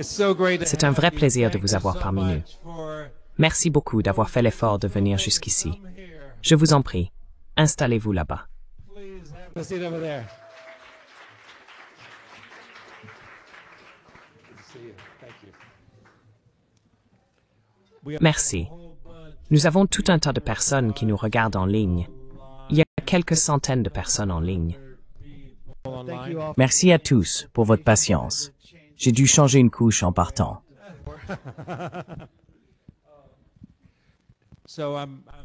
C'est un vrai plaisir de vous avoir parmi nous. Merci beaucoup d'avoir fait l'effort de venir jusqu'ici. Je vous en prie, installez-vous là-bas. Merci. Nous avons tout un tas de personnes qui nous regardent en ligne. Il y a quelques centaines de personnes en ligne. Merci à tous pour votre patience. J'ai dû changer une couche en partant.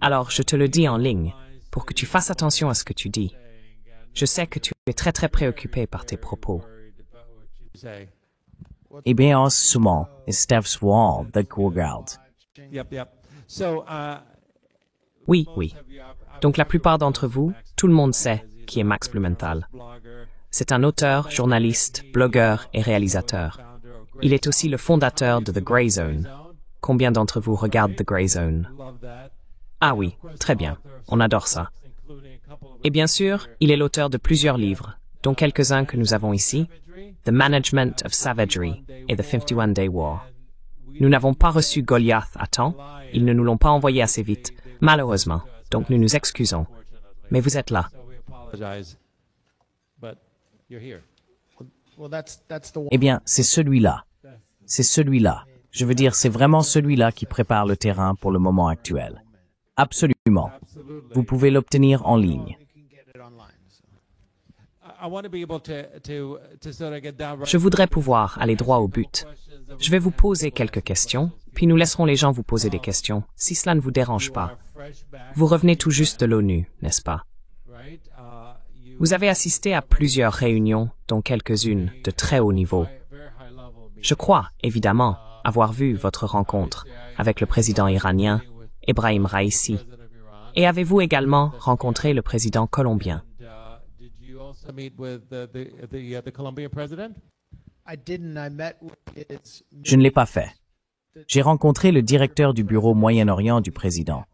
Alors, je te le dis en ligne, pour que tu fasses attention à ce que tu dis. Je sais que tu es très préoccupé par tes propos. Eh bien, en ce moment, Steph's Wall, The Courgald. Oui. Donc la plupart d'entre vous, tout le monde sait qui est Max Blumenthal. C'est un auteur, journaliste, blogueur et réalisateur. Il est aussi le fondateur de The Grey Zone. Combien d'entre vous regardent The Grey Zone? Ah oui, très bien. On adore ça. Et bien sûr, il est l'auteur de plusieurs livres, dont quelques-uns que nous avons ici, The Management of Savagery et The 51-Day War. Nous n'avons pas reçu Goliath à temps, ils ne nous l'ont pas envoyé assez vite, malheureusement, donc nous nous excusons. Mais vous êtes là. Eh bien, c'est celui-là. C'est celui-là. Je veux dire, c'est vraiment celui-là qui prépare le terrain pour le moment actuel. Absolument. Vous pouvez l'obtenir en ligne. Je voudrais pouvoir aller droit au but. Je vais vous poser quelques questions, puis nous laisserons les gens vous poser des questions, si cela ne vous dérange pas. Vous revenez tout juste de l'ONU, n'est-ce pas? Vous avez assisté à plusieurs réunions, dont quelques-unes de très haut niveau. Je crois, évidemment, avoir vu votre rencontre avec le président iranien, Ebrahim Raïssi. Et avez-vous également rencontré le président colombien? Je ne l'ai pas fait. J'ai rencontré le directeur du bureau Moyen-Orient du président.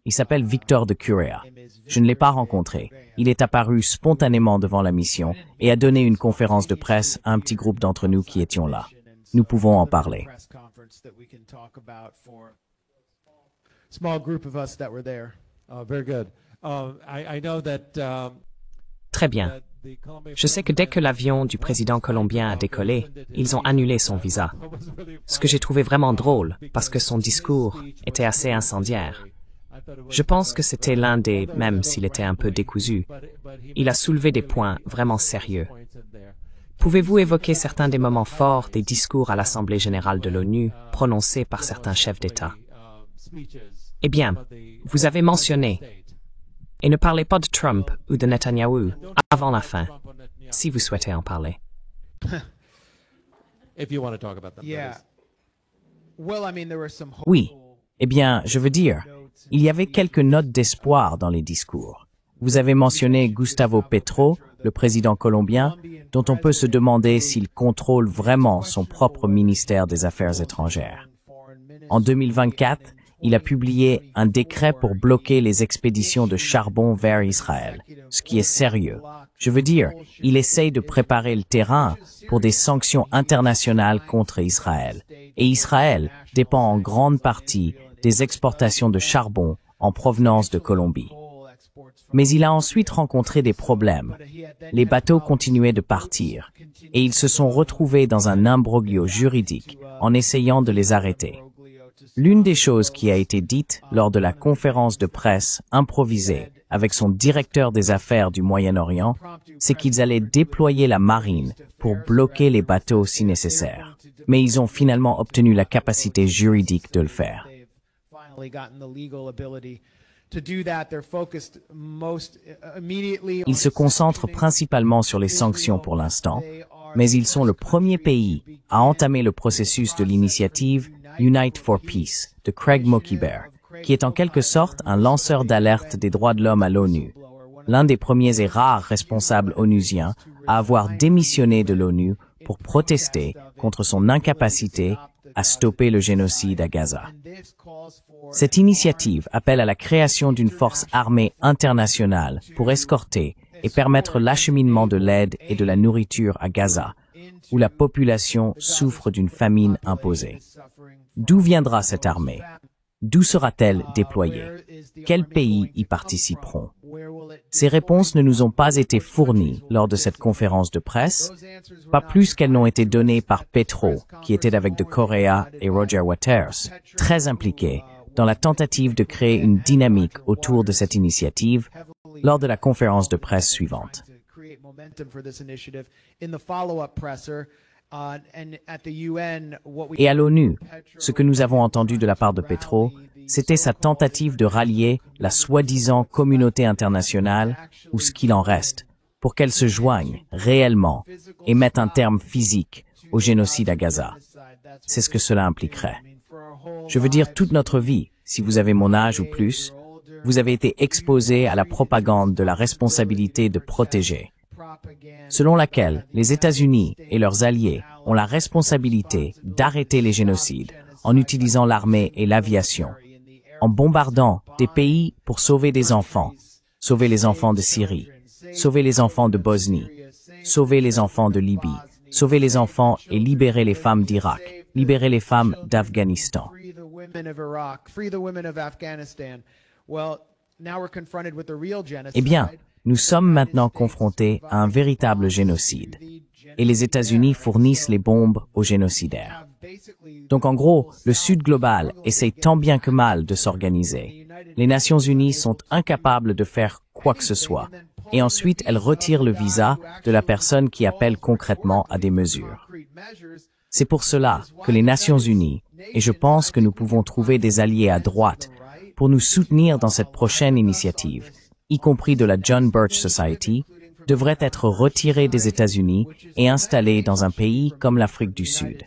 Il s'appelle Victor de Curea. Je ne l'ai pas rencontré. Il est apparu spontanément devant la mission et a donné une conférence de presse à un petit groupe d'entre nous qui étions là. Nous pouvons en parler. Très bien. Je sais que dès que l'avion du président colombien a décollé, ils ont annulé son visa. Ce que j'ai trouvé vraiment drôle, parce que son discours était assez incendiaire. Je pense que c'était l'un des, même s'il était un peu décousu, il a soulevé des points vraiment sérieux. Pouvez-vous évoquer certains des moments forts des discours à l'Assemblée générale de l'ONU prononcés par certains chefs d'État? Eh bien, vous avez mentionné, et ne parlez pas de Trump ou de Netanyahou avant la fin, si vous souhaitez en parler. Oui. Eh bien, je veux dire, il y avait quelques notes d'espoir dans les discours. Vous avez mentionné Gustavo Petro, le président colombien, dont on peut se demander s'il contrôle vraiment son propre ministère des Affaires étrangères. En 2024, il a publié un décret pour bloquer les expéditions de charbon vers Israël, ce qui est sérieux. Je veux dire, il essaye de préparer le terrain pour des sanctions internationales contre Israël. Et Israël dépend en grande partie des exportations de charbon en provenance de Colombie. Mais il a ensuite rencontré des problèmes. Les bateaux continuaient de partir, et ils se sont retrouvés dans un imbroglio juridique en essayant de les arrêter. L'une des choses qui a été dite lors de la conférence de presse improvisée avec son directeur des affaires du Moyen-Orient, c'est qu'ils allaient déployer la marine pour bloquer les bateaux si nécessaire. Mais ils ont finalement obtenu la capacité juridique de le faire. Ils se concentrent principalement sur les sanctions pour l'instant, mais ils sont le premier pays à entamer le processus de l'initiative Unite for Peace de Craig Mokhiber, qui est en quelque sorte un lanceur d'alerte des droits de l'homme à l'ONU, l'un des premiers et rares responsables onusiens à avoir démissionné de l'ONU pour protester contre son incapacité à stopper le génocide à Gaza. Cette initiative appelle à la création d'une force armée internationale pour escorter et permettre l'acheminement de l'aide et de la nourriture à Gaza, où la population souffre d'une famine imposée. D'où viendra cette armée? D'où sera-t-elle déployée? Quels pays y participeront? Ces réponses ne nous ont pas été fournies lors de cette conférence de presse, pas plus qu'elles n'ont été données par Petro, qui était avec de Correa et Roger Waters, très impliqués dans la tentative de créer une dynamique autour de cette initiative lors de la conférence de presse suivante. Et à l'ONU, ce que nous avons entendu de la part de Petro, c'était sa tentative de rallier la soi-disant communauté internationale, ou ce qu'il en reste, pour qu'elle se joigne réellement et mette un terme physique au génocide à Gaza. C'est ce que cela impliquerait. Je veux dire, toute notre vie, si vous avez mon âge ou plus, vous avez été exposé à la propagande de la responsabilité de protéger, selon laquelle les États-Unis et leurs alliés ont la responsabilité d'arrêter les génocides en utilisant l'armée et l'aviation, en bombardant des pays pour sauver des enfants, sauver les enfants de Syrie, sauver les enfants de Bosnie, sauver les enfants de Libye, sauver les enfants et libérer les femmes d'Irak, libérer les femmes d'Afghanistan. Eh bien, nous sommes maintenant confrontés à un véritable génocide, et les États-Unis fournissent les bombes aux génocidaires. Donc en gros, le Sud global essaye tant bien que mal de s'organiser. Les Nations Unies sont incapables de faire quoi que ce soit, et ensuite elles retirent le visa de la personne qui appelle concrètement à des mesures. C'est pour cela que les Nations Unies, et je pense que nous pouvons trouver des alliés à droite, pour nous soutenir dans cette prochaine initiative, y compris de la John Birch Society, devraient être retirées des États-Unis et installées dans un pays comme l'Afrique du Sud.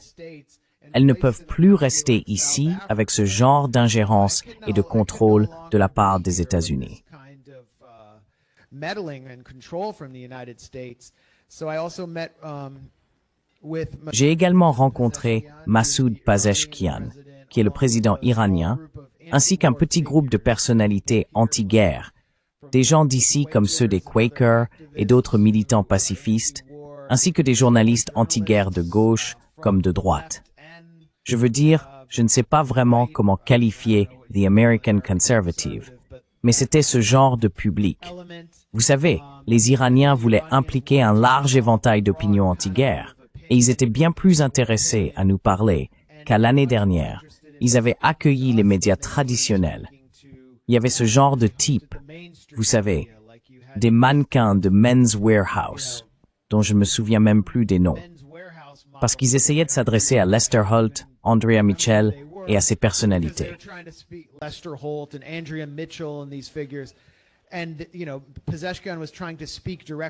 Elles ne peuvent plus rester ici avec ce genre d'ingérence et de contrôle de la part des États-Unis. J'ai également rencontré Massoud Pezeshkian, qui est le président iranien, ainsi qu'un petit groupe de personnalités anti-guerre, des gens d'ici comme ceux des Quakers et d'autres militants pacifistes, ainsi que des journalistes anti-guerre de gauche comme de droite. Je veux dire, je ne sais pas vraiment comment qualifier The American Conservative, mais c'était ce genre de public. Vous savez, les Iraniens voulaient impliquer un large éventail d'opinions anti-guerre, et ils étaient bien plus intéressés à nous parler qu'à l'année dernière. Ils avaient accueilli les médias traditionnels. Il y avait ce genre de type, vous savez, des mannequins de Men's Wearhouse, dont je me souviens même plus des noms, parce qu'ils essayaient de s'adresser à Lester Holt, Andrea Mitchell et à ses personnalités.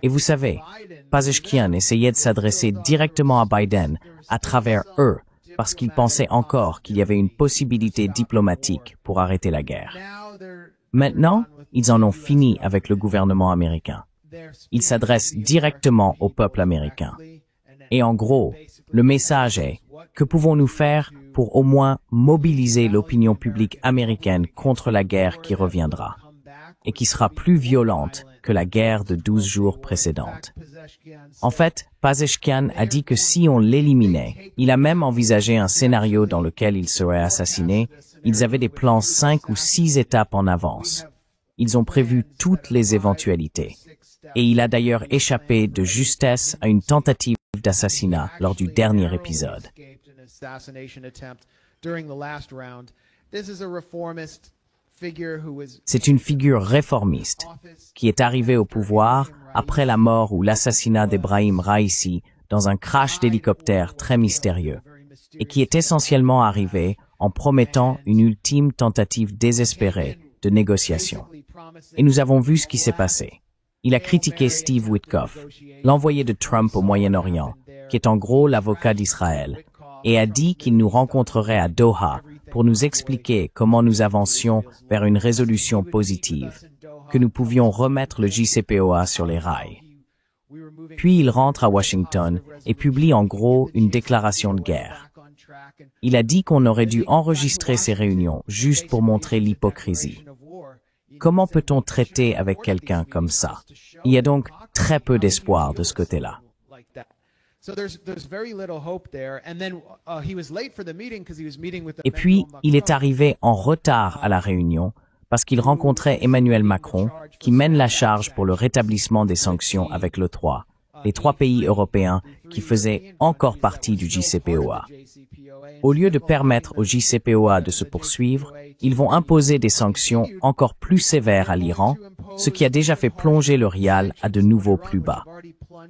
Et vous savez, Pezeshkian essayait de s'adresser directement à Biden à travers eux, parce qu'il pensait encore qu'il y avait une possibilité diplomatique pour arrêter la guerre. Maintenant, ils en ont fini avec le gouvernement américain. Ils s'adressent directement au peuple américain. Et en gros, le message est, que pouvons-nous faire pour au moins mobiliser l'opinion publique américaine contre la guerre qui reviendra, et qui sera plus violente que la guerre de 12 jours précédente. En fait, Pezeshkian a dit que si on l'éliminait, il a même envisagé un scénario dans lequel il serait assassiné. Ils avaient des plans 5 ou 6 étapes en avance. Ils ont prévu toutes les éventualités. Et il a d'ailleurs échappé de justesse à une tentative d'assassinat lors du dernier épisode. C'est une figure réformiste qui est arrivée au pouvoir après la mort ou l'assassinat d'Ebrahim Raisi dans un crash d'hélicoptère très mystérieux et qui est essentiellement arrivé en promettant une ultime tentative désespérée de négociation. Et nous avons vu ce qui s'est passé. Il a critiqué Steve Witkoff, l'envoyé de Trump au Moyen-Orient, qui est en gros l'avocat d'Israël, et a dit qu'il nous rencontrerait à Doha pour nous expliquer comment nous avancions vers une résolution positive, que nous pouvions remettre le JCPOA sur les rails. Puis il rentre à Washington et publie en gros une déclaration de guerre. Il a dit qu'on aurait dû enregistrer ces réunions juste pour montrer l'hypocrisie. Comment peut-on traiter avec quelqu'un comme ça? Il y a donc très peu d'espoir de ce côté-là. Et puis, il est arrivé en retard à la réunion parce qu'il rencontrait Emmanuel Macron, qui mène la charge pour le rétablissement des sanctions avec l'E3, les 3 pays européens qui faisaient encore partie du JCPOA. Au lieu de permettre au JCPOA de se poursuivre, ils vont imposer des sanctions encore plus sévères à l'Iran, ce qui a déjà fait plonger le rial à de nouveaux plus bas.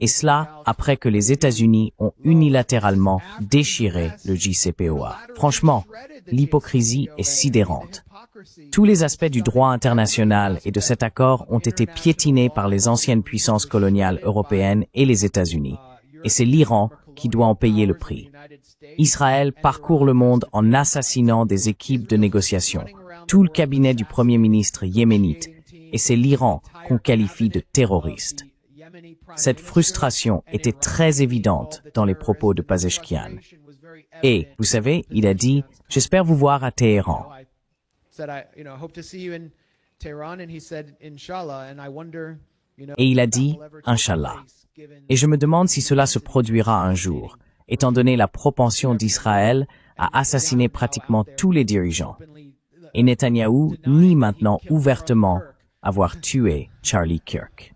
Et cela après que les États-Unis ont unilatéralement déchiré le JCPOA. Franchement, l'hypocrisie est sidérante. Tous les aspects du droit international et de cet accord ont été piétinés par les anciennes puissances coloniales européennes et les États-Unis. Et c'est l'Iran qui doit en payer le prix. Israël parcourt le monde en assassinant des équipes de négociation, tout le cabinet du Premier ministre yéménite, et c'est l'Iran qu'on qualifie de terroriste. Cette frustration était très évidente dans les propos de Pezeshkian. Et, vous savez, il a dit « J'espère vous voir à Téhéran ». Et il a dit « Inch'Allah ». Et je me demande si cela se produira un jour, étant donné la propension d'Israël à assassiner pratiquement tous les dirigeants. Et Netanyahou nie maintenant ouvertement avoir tué Charlie Kirk.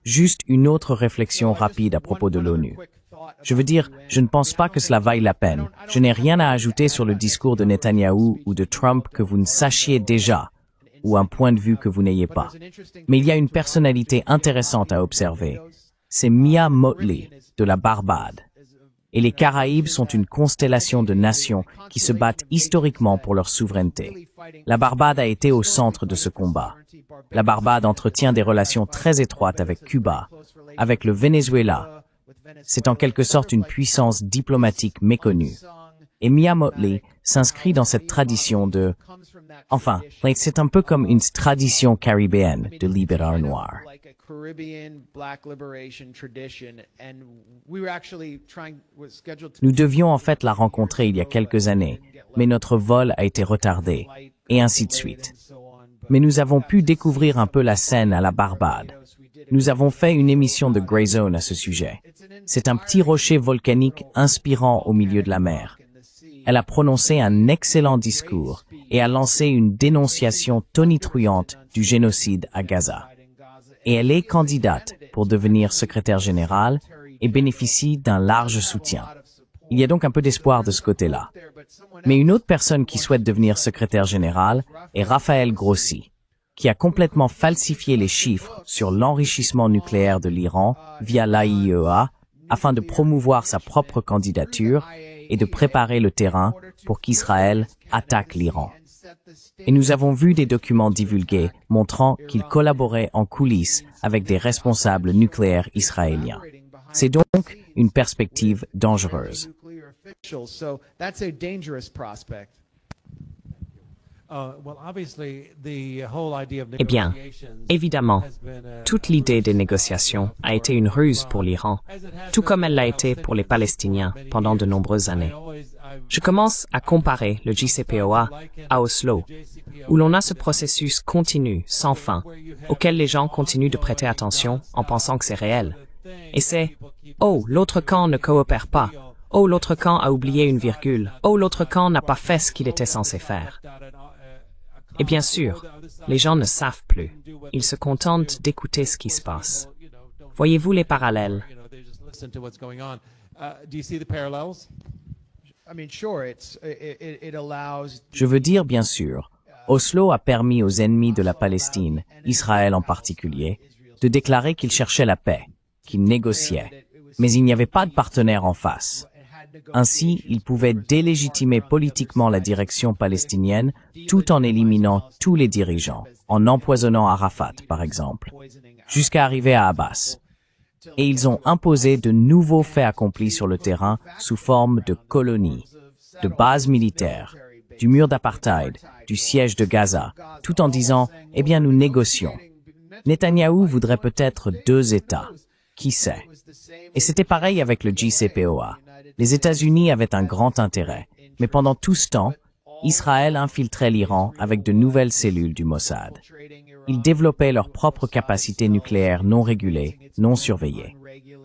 Juste une autre réflexion rapide à propos de l'ONU. Je veux dire, je ne pense pas que cela vaille la peine. Je n'ai rien à ajouter sur le discours de Netanyahou ou de Trump que vous ne sachiez déjà, ou un point de vue que vous n'ayez pas. Mais il y a une personnalité intéressante à observer. C'est Mia Mottley, de la Barbade. Et les Caraïbes sont une constellation de nations qui se battent historiquement pour leur souveraineté. La Barbade a été au centre de ce combat. La Barbade entretient des relations très étroites avec Cuba, avec le Venezuela. C'est en quelque sorte une puissance diplomatique méconnue. Et Mia Mottley s'inscrit dans cette tradition de... Enfin, c'est un peu comme une tradition caribéenne de libéral noir. Nous devions en fait la rencontrer il y a quelques années, mais notre vol a été retardé, et ainsi de suite. Mais nous avons pu découvrir un peu la scène à la Barbade. Nous avons fait une émission de Grey Zone à ce sujet. C'est un petit rocher volcanique inspirant au milieu de la mer. Elle a prononcé un excellent discours et a lancé une dénonciation tonitruante du génocide à Gaza. Et elle est candidate pour devenir secrétaire générale et bénéficie d'un large soutien. Il y a donc un peu d'espoir de ce côté-là. Mais une autre personne qui souhaite devenir secrétaire général est Raphaël Grossi, qui a complètement falsifié les chiffres sur l'enrichissement nucléaire de l'Iran via l'AIEA afin de promouvoir sa propre candidature et de préparer le terrain pour qu'Israël attaque l'Iran. Et nous avons vu des documents divulgués montrant qu'il collaborait en coulisses avec des responsables nucléaires israéliens. C'est donc une perspective dangereuse. Eh bien, évidemment, toute l'idée des négociations a été une ruse pour l'Iran, tout comme elle l'a été pour les Palestiniens pendant de nombreuses années. Je commence à comparer le JCPOA à Oslo, où l'on a ce processus continu, sans fin, auquel les gens continuent de prêter attention en pensant que c'est réel. Et c'est « Oh, l'autre camp ne coopère pas. Oh, l'autre camp a oublié une virgule. Oh, l'autre camp n'a pas fait ce qu'il était censé faire. » Et bien sûr, les gens ne savent plus. Ils se contentent d'écouter ce qui se passe. Voyez-vous les parallèles? Je veux dire, bien sûr, Oslo a permis aux ennemis de la Palestine, Israël en particulier, de déclarer qu'ils cherchaient la paix, qu'ils négociaient, mais il n'y avait pas de partenaire en face. Ainsi, ils pouvaient délégitimer politiquement la direction palestinienne tout en éliminant tous les dirigeants, en empoisonnant Arafat, par exemple, jusqu'à arriver à Abbas. Et ils ont imposé de nouveaux faits accomplis sur le terrain sous forme de colonies, de bases militaires, du mur d'apartheid, du siège de Gaza, tout en disant « Eh bien, nous négocions ». Netanyahou voudrait peut-être 2 États. Qui sait? Et c'était pareil avec le JCPOA. Les États-Unis avaient un grand intérêt, mais pendant tout ce temps, Israël infiltrait l'Iran avec de nouvelles cellules du Mossad. Ils développaient leurs propres capacités nucléaires non régulées, non surveillées.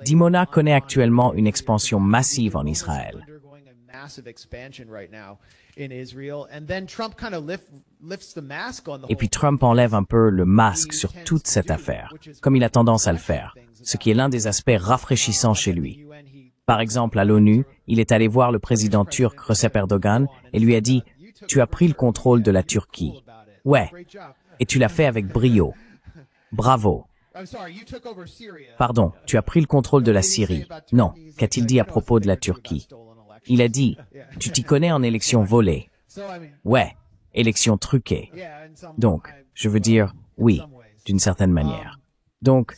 Dimona connaît actuellement une expansion massive en Israël. Et puis Trump enlève un peu le masque sur toute cette affaire, comme il a tendance à le faire, ce qui est l'un des aspects rafraîchissants chez lui. Par exemple, à l'ONU, il est allé voir le président turc Recep Erdogan et lui a dit « Tu as pris le contrôle de la Turquie. Ouais, et tu l'as fait avec brio. Bravo. Pardon, tu as pris le contrôle de la Syrie. Non, qu'a-t-il dit à propos de la Turquie? Il a dit « Tu t'y connais en élections volées. Ouais, élections truquées. Donc, je veux dire, oui, d'une certaine manière. Donc,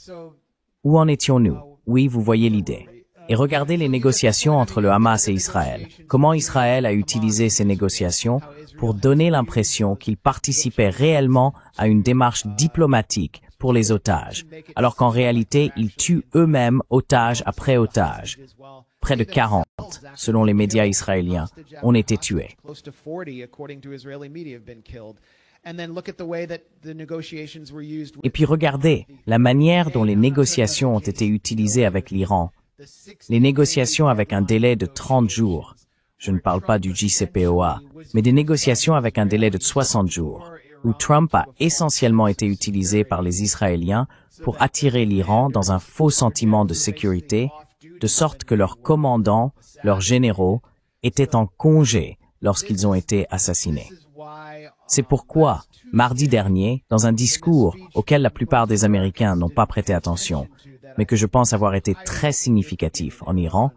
où en étions-nous? Oui, vous voyez l'idée. Et regardez les négociations entre le Hamas et Israël. Comment Israël a utilisé ces négociations pour donner l'impression qu'il participait réellement à une démarche diplomatique pour les otages, alors qu'en réalité, ils tuent eux-mêmes otage après otage. Près de 40, selon les médias israéliens, ont été tués. Et puis regardez la manière dont les négociations ont été utilisées avec l'Iran. Les négociations avec un délai de 30 jours. Je ne parle pas du JCPOA, mais des négociations avec un délai de 60 jours, où Trump a essentiellement été utilisé par les Israéliens pour attirer l'Iran dans un faux sentiment de sécurité, de sorte que leurs commandants, leurs généraux, étaient en congé lorsqu'ils ont été assassinés. C'est pourquoi, mardi dernier, dans un discours auquel la plupart des Américains n'ont pas prêté attention, mais que je pense avoir été très significatif en Iran,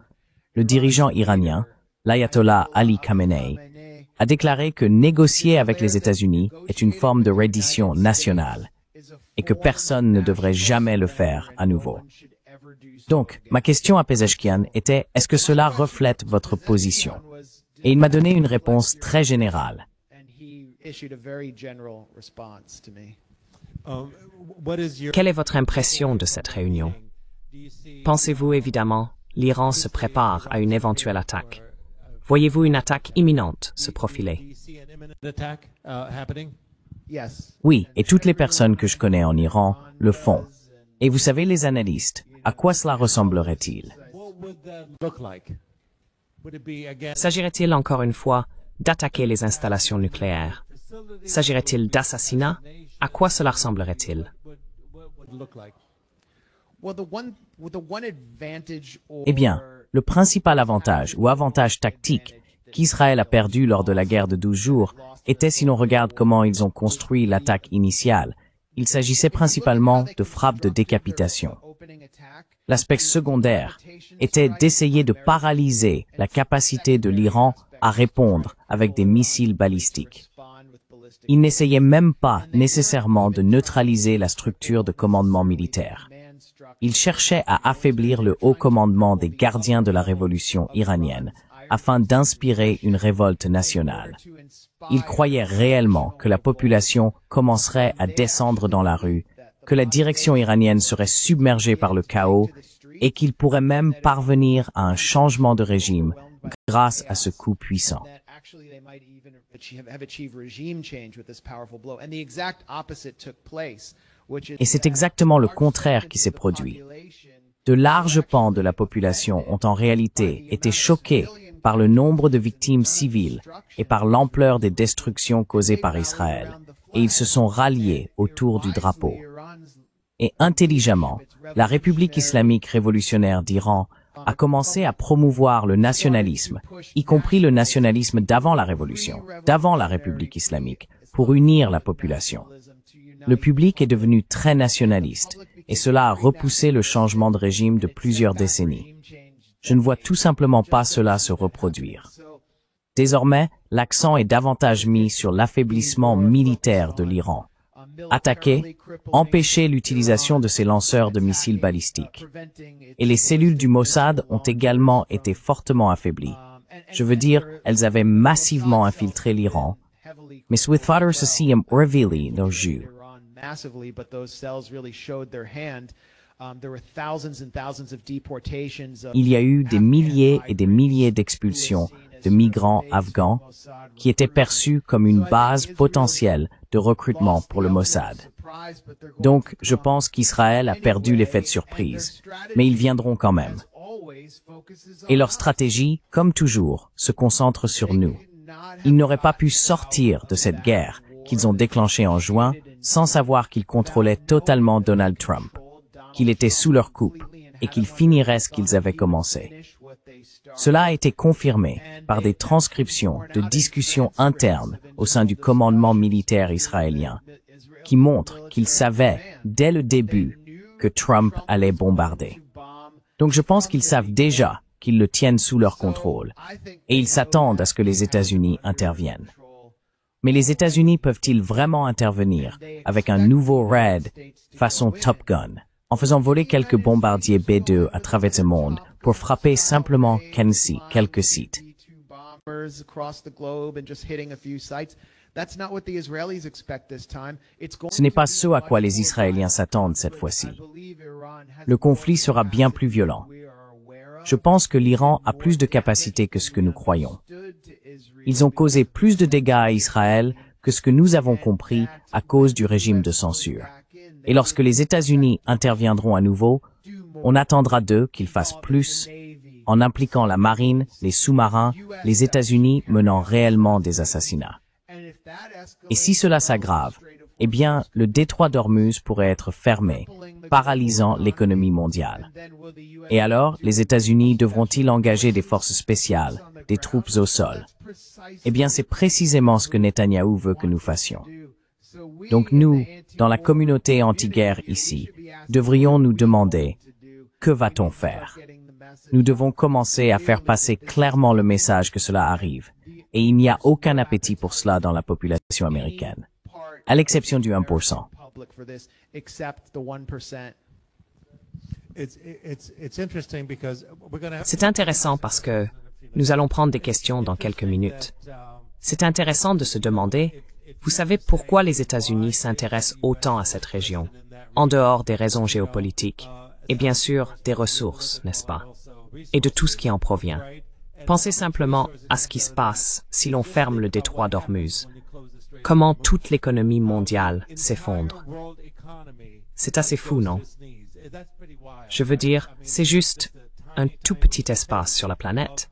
le dirigeant iranien, l'ayatollah Ali Khamenei, a déclaré que négocier avec les États-Unis est une forme de reddition nationale et que personne ne devrait jamais le faire à nouveau. Donc, ma question à Pezeshkian était, est-ce que cela reflète votre position? Et il m'a donné une réponse très générale. Quelle est votre impression de cette réunion? Pensez-vous évidemment, l'Iran se prépare à une éventuelle attaque? Voyez-vous une attaque imminente se profiler? Oui, et toutes les personnes que je connais en Iran le font. Et vous savez, les analystes, à quoi cela ressemblerait-il? S'agirait-il encore une fois d'attaquer les installations nucléaires? S'agirait-il d'assassinat? À quoi cela ressemblerait-il? Eh bien, le principal avantage ou avantage tactique qu'Israël a perdu lors de la guerre de 12 jours était, si l'on regarde comment ils ont construit l'attaque initiale, il s'agissait principalement de frappes de décapitation. L'aspect secondaire était d'essayer de paralyser la capacité de l'Iran à répondre avec des missiles balistiques. Il n'essayait même pas nécessairement de neutraliser la structure de commandement militaire. Il cherchait à affaiblir le haut commandement des gardiens de la révolution iranienne afin d'inspirer une révolte nationale. Il croyait réellement que la population commencerait à descendre dans la rue, que la direction iranienne serait submergée par le chaos et qu'il pourrait même parvenir à un changement de régime grâce à ce coup puissant. Et c'est exactement le contraire qui s'est produit. De larges pans de la population ont en réalité été choqués par le nombre de victimes civiles et par l'ampleur des destructions causées par Israël, et ils se sont ralliés autour du drapeau. Et intelligemment, la République islamique révolutionnaire d'Iran a commencé à promouvoir le nationalisme, y compris le nationalisme d'avant la Révolution, d'avant la République islamique, pour unir la population. Le public est devenu très nationaliste, et cela a repoussé le changement de régime de plusieurs décennies. Je ne vois tout simplement pas cela se reproduire. Désormais, l'accent est davantage mis sur l'affaiblissement militaire de l'Iran. Attaquer, empêcher l'utilisation de ces lanceurs de missiles balistiques. Et les cellules du Mossad ont également été fortement affaiblies. Je veux dire, elles avaient massivement infiltré l'Iran, mais Swiftwater ceci révélé nos jeux. Il y a eu des milliers et des milliers d'expulsions de migrants afghans qui étaient perçus comme une base potentielle de recrutement pour le Mossad. Donc, je pense qu'Israël a perdu l'effet de surprise, mais ils viendront quand même. Et leur stratégie, comme toujours, se concentre sur nous. Ils n'auraient pas pu sortir de cette guerre qu'ils ont déclenchée en juin sans savoir qu'ils contrôlaient totalement Donald Trump, qu'il était sous leur coupe et qu'ils finiraient ce qu'ils avaient commencé. Cela a été confirmé par des transcriptions de discussions internes au sein du commandement militaire israélien, qui montrent qu'ils savaient dès le début que Trump allait bombarder. Donc je pense qu'ils savent déjà qu'ils le tiennent sous leur contrôle, et ils s'attendent à ce que les États-Unis interviennent. Mais les États-Unis peuvent-ils vraiment intervenir avec un nouveau raid façon Top Gun, en faisant voler quelques bombardiers B-2 à travers le monde pour frapper simplement quelques sites? Ce n'est pas ce à quoi les Israéliens s'attendent cette fois-ci. Le conflit sera bien plus violent. Je pense que l'Iran a plus de capacités que ce que nous croyons. Ils ont causé plus de dégâts à Israël que ce que nous avons compris à cause du régime de censure. Et lorsque les États-Unis interviendront à nouveau, on attendra d'eux qu'ils fassent plus, en impliquant la marine, les sous-marins, les États-Unis menant réellement des assassinats. Et si cela s'aggrave, eh bien, le détroit d'Ormuz pourrait être fermé, paralysant l'économie mondiale. Et alors, les États-Unis devront-ils engager des forces spéciales, des troupes au sol? Eh bien, c'est précisément ce que Netanyahou veut que nous fassions. Donc nous, dans la communauté anti-guerre ici, devrions nous demander, que va-t-on faire? Nous devons commencer à faire passer clairement le message que cela arrive, et il n'y a aucun appétit pour cela dans la population américaine, à l'exception du 1%. C'est intéressant parce que nous allons prendre des questions dans quelques minutes. C'est intéressant de se demander, vous savez pourquoi les États-Unis s'intéressent autant à cette région, en dehors des raisons géopolitiques, et bien sûr des ressources, n'est-ce pas, et de tout ce qui en provient. Pensez simplement à ce qui se passe si l'on ferme le détroit d'Ormuz. Comment toute l'économie mondiale s'effondre. C'est assez fou, non? Je veux dire, c'est juste un tout petit espace sur la planète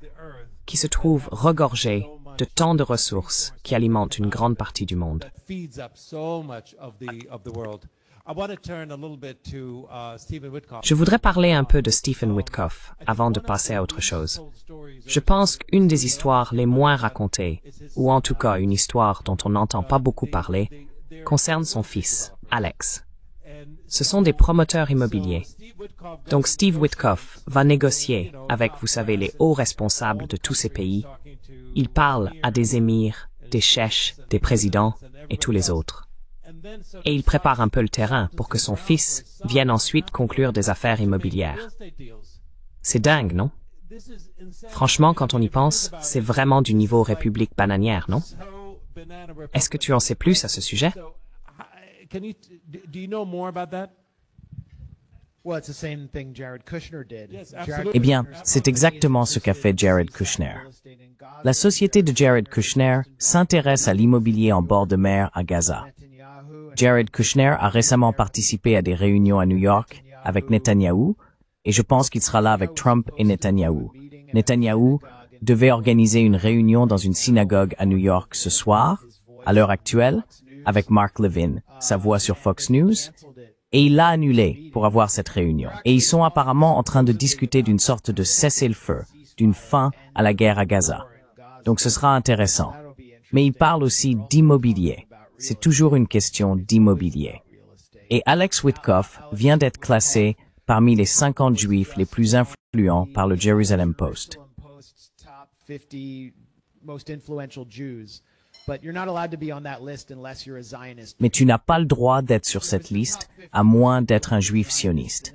qui se trouve regorgé de tant de ressources qui alimentent une grande partie du monde. Je voudrais parler un peu de Stephen Witkoff avant de passer à autre chose. Je pense qu'une des histoires les moins racontées, ou en tout cas une histoire dont on n'entend pas beaucoup parler, concerne son fils, Alex. Ce sont des promoteurs immobiliers. Donc Steve Witkoff va négocier avec, vous savez, les hauts responsables de tous ces pays. Il parle à des émirs, des cheikhs, des présidents et tous les autres. Et il prépare un peu le terrain pour que son fils vienne ensuite conclure des affaires immobilières. C'est dingue, non? Franchement, quand on y pense, c'est vraiment du niveau République bananière, non? Est-ce que tu en sais plus à ce sujet? Eh bien, c'est exactement ce qu'a fait Jared Kushner. La société de Jared Kushner s'intéresse à l'immobilier en bord de mer à Gaza. Jared Kushner a récemment participé à des réunions à New York avec Netanyahou, et je pense qu'il sera là avec Trump et Netanyahou. Netanyahou devait organiser une réunion dans une synagogue à New York ce soir, à l'heure actuelle, avec Mark Levin, sa voix sur Fox News, et il l'a annulé pour avoir cette réunion. Et ils sont apparemment en train de discuter d'une sorte de cessez-le-feu, d'une fin à la guerre à Gaza. Donc ce sera intéressant. Mais il parle aussi d'immobilier. C'est toujours une question d'immobilier. Et Alex Witkoff vient d'être classé parmi les 50 juifs les plus influents par le Jerusalem Post. Mais tu n'as pas le droit d'être sur cette liste, à moins d'être un juif sioniste.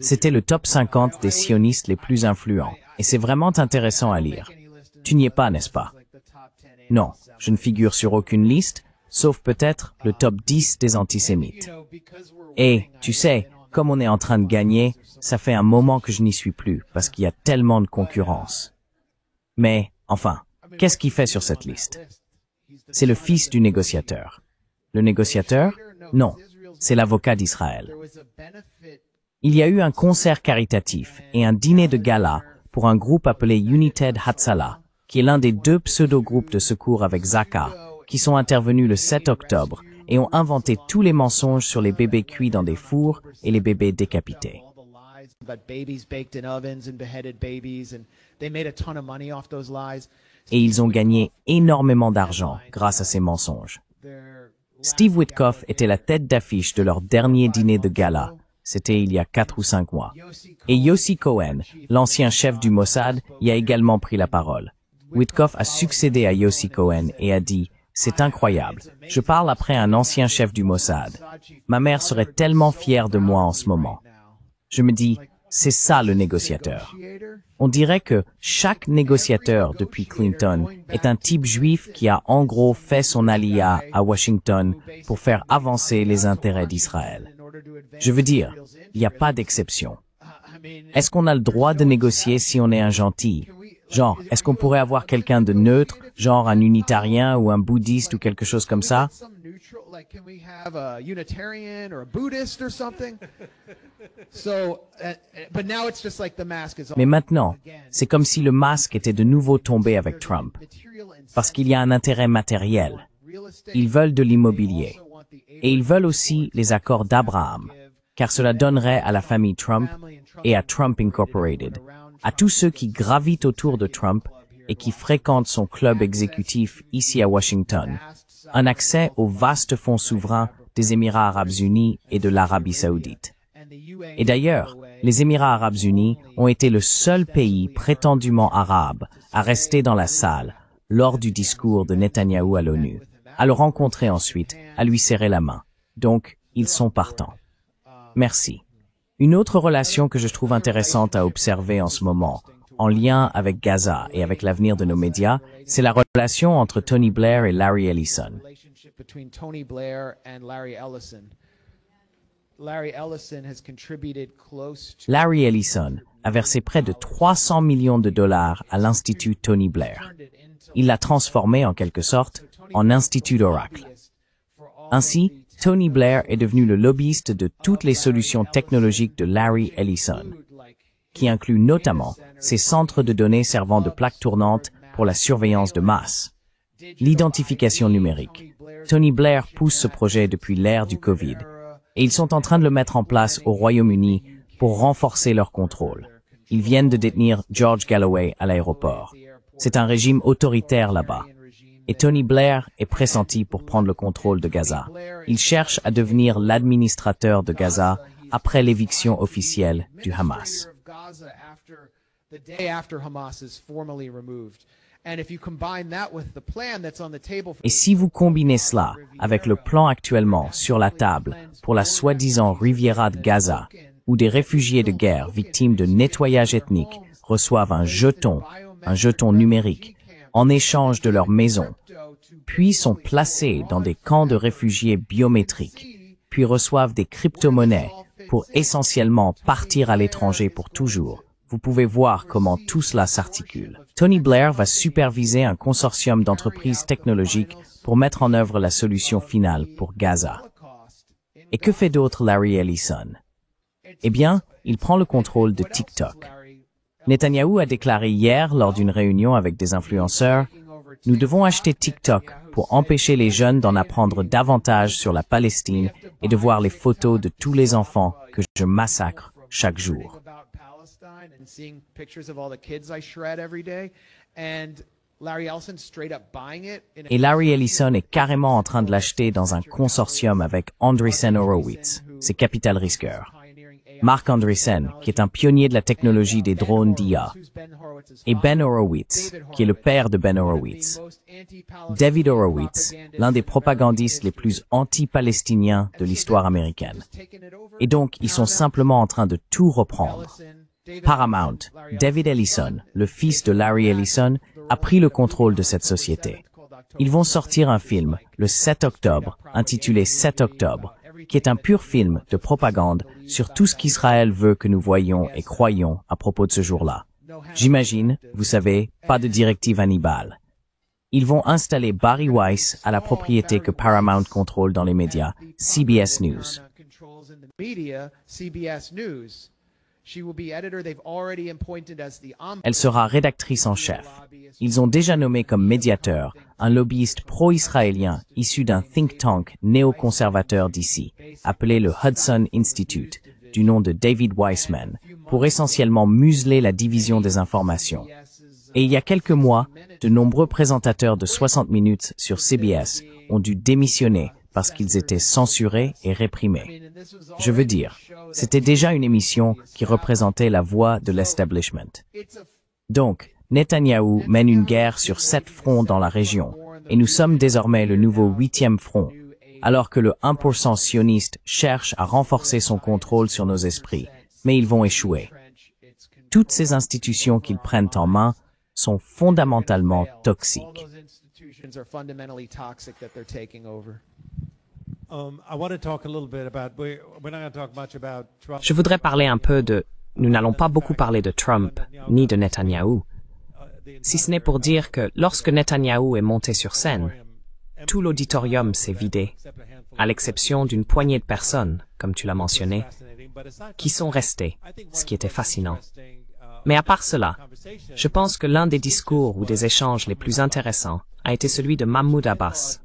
C'était le top 50 des sionistes les plus influents, et c'est vraiment intéressant à lire. Tu n'y es pas, n'est-ce pas? Non, je ne figure sur aucune liste, sauf peut-être le top 10 des antisémites. Et, tu sais, comme on est en train de gagner, ça fait un moment que je n'y suis plus, parce qu'il y a tellement de concurrence. Mais, enfin, qu'est-ce qu'il fait sur cette liste? C'est le fils du négociateur. Le négociateur? Non, c'est l'avocat d'Israël. Il y a eu un concert caritatif et un dîner de gala pour un groupe appelé United Hatzalah, qui est l'un des 2 pseudo-groupes de secours avec Zaka, qui sont intervenus le 7 octobre et ont inventé tous les mensonges sur les bébés cuits dans des fours et les bébés décapités. Et ils ont gagné énormément d'argent grâce à ces mensonges. Steve Witkoff était la tête d'affiche de leur dernier dîner de gala. C'était il y a 4 ou 5 mois. Et Yossi Cohen, l'ancien chef du Mossad, y a également pris la parole. Witkoff a succédé à Yossi Cohen et a dit « C'est incroyable. Je parle après un ancien chef du Mossad. Ma mère serait tellement fière de moi en ce moment. » Je me dis « C'est ça le négociateur. » On dirait que chaque négociateur depuis Clinton est un type juif qui a en gros fait son alia à Washington pour faire avancer les intérêts d'Israël. Je veux dire, il n'y a pas d'exception. Est-ce qu'on a le droit de négocier si on est un gentil? Genre, est-ce qu'on pourrait avoir quelqu'un de neutre, genre un unitarien ou un bouddhiste ou quelque chose comme ça? Mais maintenant, c'est comme si le masque était de nouveau tombé avec Trump, parce qu'il y a un intérêt matériel. Ils veulent de l'immobilier. Et ils veulent aussi les accords d'Abraham, car cela donnerait à la famille Trump et à Trump Incorporated, à tous ceux qui gravitent autour de Trump et qui fréquentent son club exécutif ici à Washington, un accès aux vastes fonds souverains des Émirats arabes unis et de l'Arabie saoudite. Et d'ailleurs, les Émirats arabes unis ont été le seul pays prétendument arabe à rester dans la salle lors du discours de Netanyahou à l'ONU, à le rencontrer ensuite, à lui serrer la main. Donc, ils sont partants. Merci. Une autre relation que je trouve intéressante à observer en ce moment, en lien avec Gaza et avec l'avenir de nos médias, c'est la relation entre Tony Blair et Larry Ellison. Larry Ellison a versé près de 300 millions de dollars à l'Institut Tony Blair. Il l'a transformé, en quelque sorte, en Institut d'Oracle. Ainsi, Tony Blair est devenu le lobbyiste de toutes les solutions technologiques de Larry Ellison, qui inclut notamment ses centres de données servant de plaque tournante pour la surveillance de masse. L'identification numérique. Tony Blair pousse ce projet depuis l'ère du Covid, et ils sont en train de le mettre en place au Royaume-Uni pour renforcer leur contrôle. Ils viennent de détenir George Galloway à l'aéroport. C'est un régime autoritaire là-bas. Et Tony Blair est pressenti pour prendre le contrôle de Gaza. Il cherche à devenir l'administrateur de Gaza après l'éviction officielle du Hamas. Et si vous combinez cela avec le plan actuellement sur la table pour la soi-disant Riviera de Gaza, où des réfugiés de guerre victimes de nettoyage ethnique reçoivent un jeton numérique, en échange de leur maison, puis sont placés dans des camps de réfugiés biométriques, puis reçoivent des crypto-monnaies pour essentiellement partir à l'étranger pour toujours. Vous pouvez voir comment tout cela s'articule. Tony Blair va superviser un consortium d'entreprises technologiques pour mettre en œuvre la solution finale pour Gaza. Et que fait d'autre Larry Ellison? Eh bien, il prend le contrôle de TikTok. Netanyahou a déclaré hier lors d'une réunion avec des influenceurs « Nous devons acheter TikTok pour empêcher les jeunes d'en apprendre davantage sur la Palestine et de voir les photos de tous les enfants que je massacre chaque jour. » Et Larry Ellison est carrément en train de l'acheter dans un consortium avec Andreessen Horowitz, ses capital risqueurs. Mark Andreessen, qui est un pionnier de la technologie des drones d'IA, et Ben Horowitz, qui est le père de Ben Horowitz. David Horowitz, l'un des propagandistes les plus anti-palestiniens de l'histoire américaine. Et donc, ils sont simplement en train de tout reprendre. Paramount, David Ellison, le fils de Larry Ellison, a pris le contrôle de cette société. Ils vont sortir un film, le 7 octobre, intitulé 7 octobre, qui est un pur film de propagande sur tout ce qu'Israël veut que nous voyions et croyions à propos de ce jour-là. J'imagine, vous savez, pas de directive Hannibal. Ils vont installer Bari Weiss à la propriété que Paramount contrôle dans les médias, CBS News. Elle sera rédactrice en chef. Ils ont déjà nommé comme médiateur un lobbyiste pro-israélien issu d'un think tank néoconservateur d'ici, appelé le Hudson Institute, du nom de David Weissman, pour essentiellement museler la division des informations. Et il y a quelques mois, de nombreux présentateurs de 60 minutes sur CBS ont dû démissionner parce qu'ils étaient censurés et réprimés. Je veux dire, c'était déjà une émission qui représentait la voix de l'establishment. Donc, Netanyahou mène une guerre sur 7 fronts dans la région, et nous sommes désormais le nouveau 8e front, alors que le 1% sioniste cherche à renforcer son contrôle sur nos esprits, mais ils vont échouer. Toutes ces institutions qu'ils prennent en main sont fondamentalement toxiques. Je voudrais parler un peu de... Nous n'allons pas beaucoup parler de Trump, ni de Netanyahou, si ce n'est pour dire que lorsque Netanyahou est monté sur scène, tout l'auditorium s'est vidé, à l'exception d'une poignée de personnes, comme tu l'as mentionné, qui sont restées, ce qui était fascinant. Mais à part cela, je pense que l'un des discours ou des échanges les plus intéressants a été celui de Mahmoud Abbas,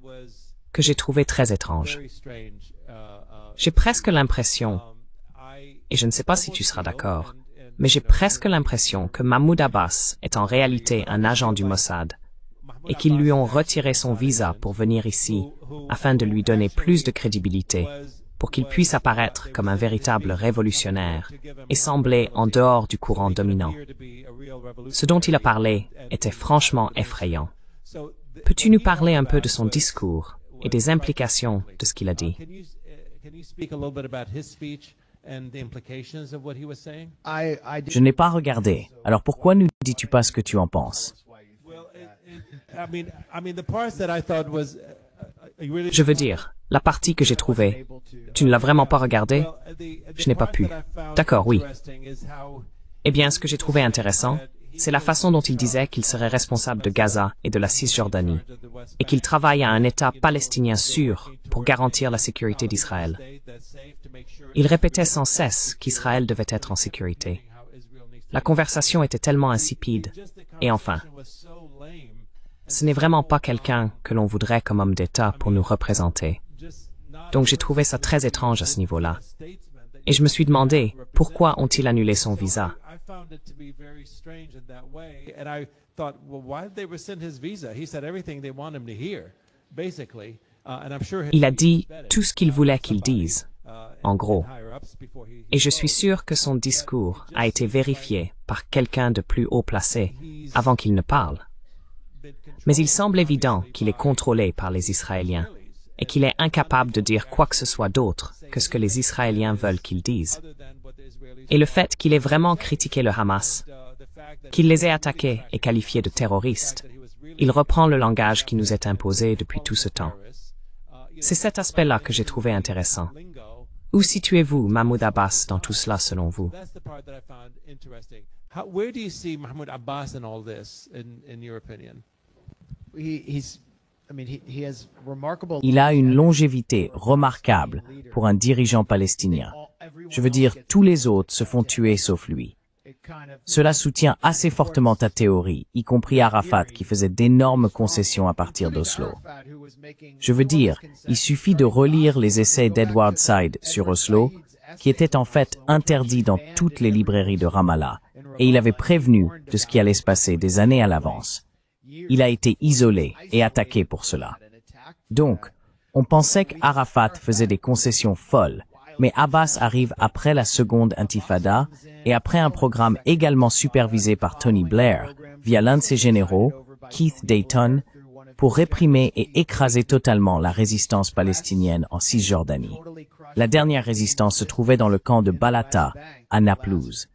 que j'ai trouvé très étrange. J'ai presque l'impression, et je ne sais pas si tu seras d'accord, mais j'ai presque l'impression que Mahmoud Abbas est en réalité un agent du Mossad, et qu'ils lui ont retiré son visa pour venir ici, afin de lui donner plus de crédibilité, pour qu'il puisse apparaître comme un véritable révolutionnaire et sembler en dehors du courant dominant. Ce dont il a parlé était franchement effrayant. Peux-tu nous parler un peu de son discours et des implications de ce qu'il a dit? Je n'ai pas regardé, alors pourquoi ne dis-tu pas ce que tu en penses? Je veux dire, la partie que j'ai trouvée, tu ne l'as vraiment pas regardée? Je n'ai pas pu. D'accord, oui. Eh bien, ce que j'ai trouvé intéressant, c'est la façon dont il disait qu'il serait responsable de Gaza et de la Cisjordanie, et qu'il travaille à un État palestinien sûr pour garantir la sécurité d'Israël. Il répétait sans cesse qu'Israël devait être en sécurité. La conversation était tellement insipide, et enfin, ce n'est vraiment pas quelqu'un que l'on voudrait comme homme d'État pour nous représenter. Donc j'ai trouvé ça très étrange à ce niveau-là. Et je me suis demandé, pourquoi ont-ils annulé son visa? Il a dit tout ce qu'il voulait qu'il dise, en gros. Et je suis sûr que son discours a été vérifié par quelqu'un de plus haut placé avant qu'il ne parle. Mais il semble évident qu'il est contrôlé par les Israéliens et qu'il est incapable de dire quoi que ce soit d'autre que ce que les Israéliens veulent qu'il dise. Et le fait qu'il ait vraiment critiqué le Hamas, qu'il les ait attaqués et qualifiés de terroristes, il reprend le langage qui nous est imposé depuis tout ce temps. C'est cet aspect-là que j'ai trouvé intéressant. Où situez-vous, Mahmoud Abbas, dans tout cela selon vous? Where do you see Mahmoud Abbas in all this, in your opinion? Il a une longévité remarquable pour un dirigeant palestinien. Je veux dire, tous les autres se font tuer sauf lui. Cela soutient assez fortement ta théorie, y compris Arafat qui faisait d'énormes concessions à partir d'Oslo. Je veux dire, il suffit de relire les essais d'Edward Said sur Oslo, qui étaient en fait interdits dans toutes les librairies de Ramallah, et il avait prévenu de ce qui allait se passer des années à l'avance. Il a été isolé et attaqué pour cela. Donc, on pensait qu'Arafat faisait des concessions folles, mais Abbas arrive après la seconde intifada et après un programme également supervisé par Tony Blair via l'un de ses généraux, Keith Dayton, pour réprimer et écraser totalement la résistance palestinienne en Cisjordanie. La dernière résistance se trouvait dans le camp de Balata, à Naplouse.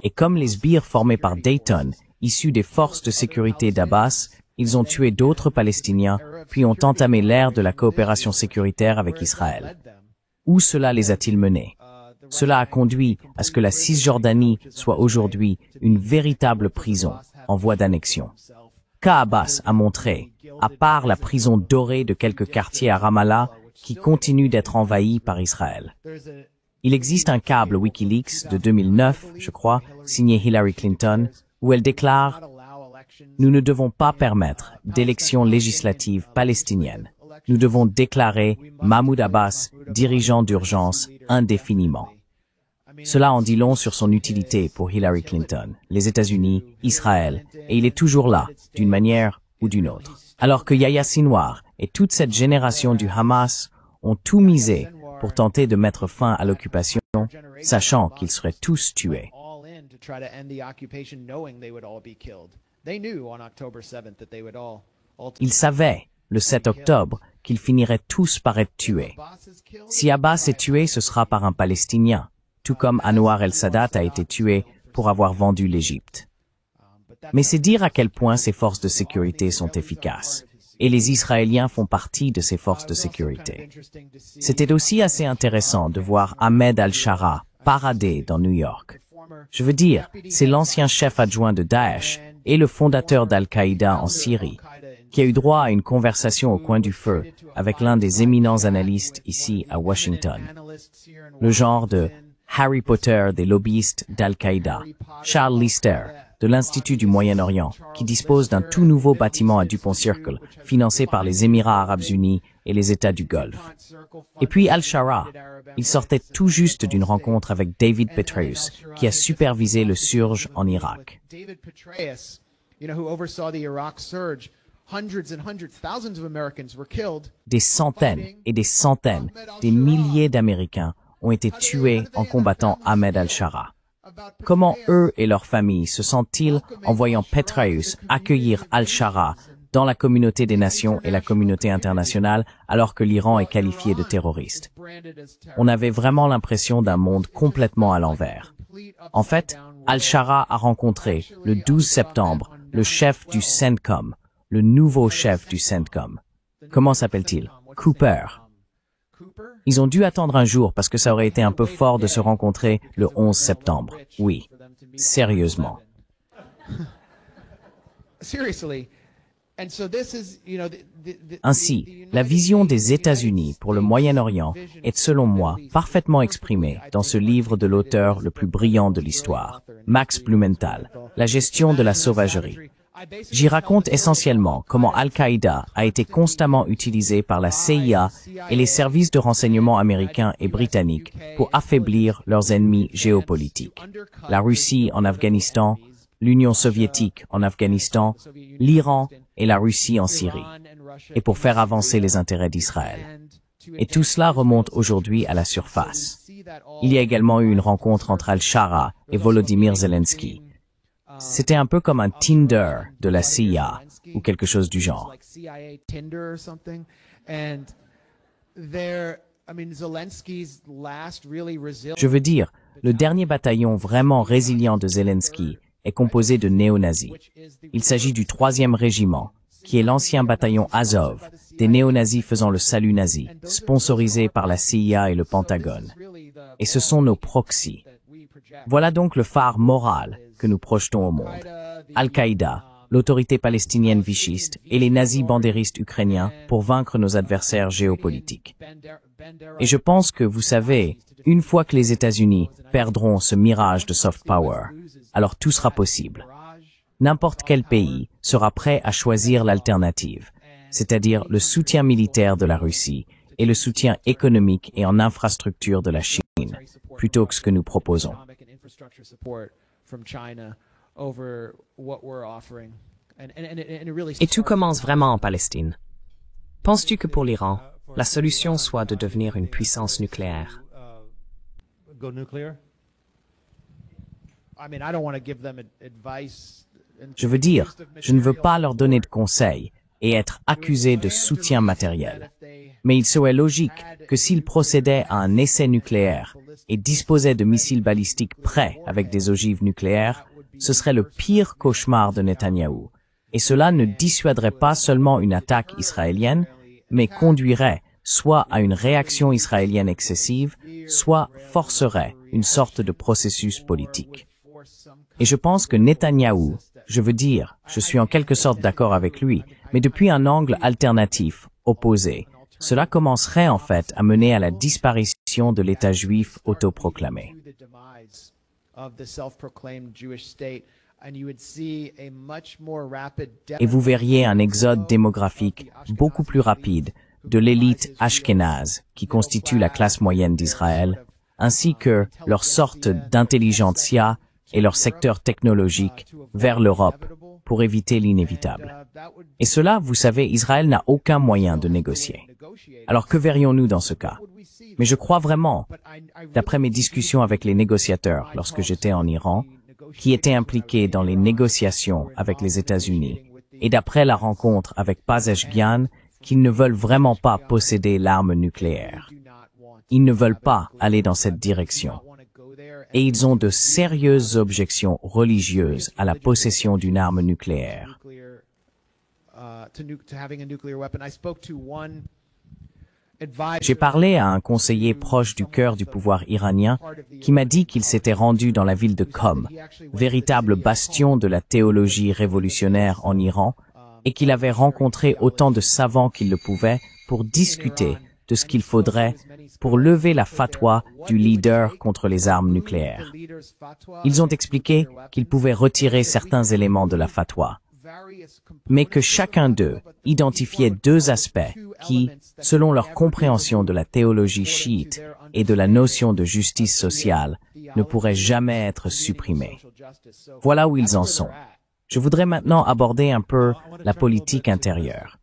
Et comme les sbires formés par Dayton, issus des forces de sécurité d'Abbas, ils ont tué d'autres Palestiniens, puis ont entamé l'ère de la coopération sécuritaire avec Israël. Où cela les a-t-il menés? Cela a conduit à ce que la Cisjordanie soit aujourd'hui une véritable prison en voie d'annexion. Abbas a montré, à part la prison dorée de quelques quartiers à Ramallah, qui continue d'être envahi par Israël. Il existe un câble Wikileaks de 2009, je crois, signé Hillary Clinton, où elle déclare « Nous ne devons pas permettre d'élections législatives palestiniennes. Nous devons déclarer Mahmoud Abbas dirigeant d'urgence indéfiniment. » Cela en dit long sur son utilité pour Hillary Clinton, les États-Unis, Israël, et il est toujours là, d'une manière ou d'une autre. Alors que Yahya Sinwar et toute cette génération du Hamas ont tout misé pour tenter de mettre fin à l'occupation, sachant qu'ils seraient tous tués. Ils savaient, le 7 octobre, qu'ils finiraient tous par être tués. Si Abbas est tué, ce sera par un Palestinien, tout comme Anwar el-Sadat a été tué pour avoir vendu l'Égypte. Mais c'est dire à quel point ces forces de sécurité sont efficaces. Et les Israéliens font partie de ces forces de sécurité. C'était aussi assez intéressant de voir Ahmed al-Shara parader dans New York. Je veux dire, c'est l'ancien chef adjoint de Daesh et le fondateur d'Al-Qaïda en Syrie, qui a eu droit à une conversation au coin du feu avec l'un des éminents analystes ici à Washington. Le genre de Harry Potter des lobbyistes d'Al-Qaïda, Charles Lister, de l'Institut du Moyen-Orient, qui dispose d'un tout nouveau bâtiment à Dupont Circle, financé par les Émirats arabes unis et les États du Golfe. Et puis Al-Shara, il sortait tout juste d'une rencontre avec David Petraeus, qui a supervisé le surge en Irak. Des centaines et des centaines, des milliers d'Américains ont été tués en combattant Ahmed al-Shara. Comment eux et leurs familles se sentent-ils en voyant Petraeus accueillir al-Shara dans la communauté des nations et la communauté internationale alors que l'Iran est qualifié de terroriste? On avait vraiment l'impression d'un monde complètement à l'envers. En fait, al-Shara a rencontré, le 12 septembre, le chef du CENTCOM, le nouveau chef du CENTCOM. Comment s'appelle-t-il? Cooper. Ils ont dû attendre un jour parce que ça aurait été un peu fort de se rencontrer le 11 septembre. Oui, sérieusement. Ainsi, la vision des États-Unis pour le Moyen-Orient est, selon moi, parfaitement exprimée dans ce livre de l'auteur le plus brillant de l'histoire, Max Blumenthal, La gestion de la sauvagerie. J'y raconte essentiellement comment Al-Qaïda a été constamment utilisé par la CIA et les services de renseignement américains et britanniques pour affaiblir leurs ennemis géopolitiques. La Russie en Afghanistan, l'Union soviétique en Afghanistan, l'Iran et la Russie en Syrie, et pour faire avancer les intérêts d'Israël. Et tout cela remonte aujourd'hui à la surface. Il y a également eu une rencontre entre Al-Shara et Volodymyr Zelensky. C'était un peu comme un Tinder de la CIA, ou quelque chose du genre. Je veux dire, le dernier bataillon vraiment résilient de Zelensky est composé de néo-nazis. Il s'agit du 3e régiment, qui est l'ancien bataillon Azov, des néo-nazis faisant le salut nazi, sponsorisé par la CIA et le Pentagone. Et ce sont nos proxys. Voilà donc le phare moral que nous projetons au monde. Al-Qaïda, l'autorité palestinienne vichiste et les nazis bandéristes ukrainiens pour vaincre nos adversaires géopolitiques. Et je pense que, vous savez, une fois que les États-Unis perdront ce mirage de soft power, alors tout sera possible. N'importe quel pays sera prêt à choisir l'alternative, c'est-à-dire le soutien militaire de la Russie et le soutien économique et en infrastructure de la Chine, plutôt que ce que nous proposons. Et tout commence vraiment en Palestine. Penses-tu que pour l'Iran, la solution soit de devenir une puissance nucléaire? Je veux dire, je ne veux pas leur donner de conseils et être accusé de soutien matériel. Mais il serait logique que s'ils procédaient à un essai nucléaire et disposaient de missiles balistiques prêts avec des ogives nucléaires, ce serait le pire cauchemar de Netanyahou. Et cela ne dissuaderait pas seulement une attaque israélienne, mais conduirait soit à une réaction israélienne excessive, soit forcerait une sorte de processus politique. Et je pense que Netanyahou, je veux dire, je suis en quelque sorte d'accord avec lui, mais depuis un angle alternatif, opposé, cela commencerait en fait à mener à la disparition de l'État juif autoproclamé. Et vous verriez un exode démographique beaucoup plus rapide de l'élite ashkénaze, qui constitue la classe moyenne d'Israël, ainsi que leur sorte d'intelligentsia et leur secteur technologique vers l'Europe pour éviter l'inévitable. Et cela, vous savez, Israël n'a aucun moyen de négocier. Alors que verrions-nous dans ce cas? Mais je crois vraiment, d'après mes discussions avec les négociateurs lorsque j'étais en Iran, qui étaient impliqués dans les négociations avec les États-Unis, et d'après la rencontre avec Pezeshkian, qu'ils ne veulent vraiment pas posséder l'arme nucléaire. Ils ne veulent pas aller dans cette direction. Et ils ont de sérieuses objections religieuses à la possession d'une arme nucléaire. J'ai parlé à un conseiller proche du cœur du pouvoir iranien qui m'a dit qu'il s'était rendu dans la ville de Qom, véritable bastion de la théologie révolutionnaire en Iran, et qu'il avait rencontré autant de savants qu'il le pouvait pour discuter de ce qu'il faudrait pour lever la fatwa du leader contre les armes nucléaires. Ils ont expliqué qu'ils pouvaient retirer certains éléments de la fatwa, mais que chacun d'eux identifiait deux aspects qui, selon leur compréhension de la théologie chiite et de la notion de justice sociale, ne pourraient jamais être supprimés. Voilà où ils en sont. Je voudrais maintenant aborder un peu la politique intérieure.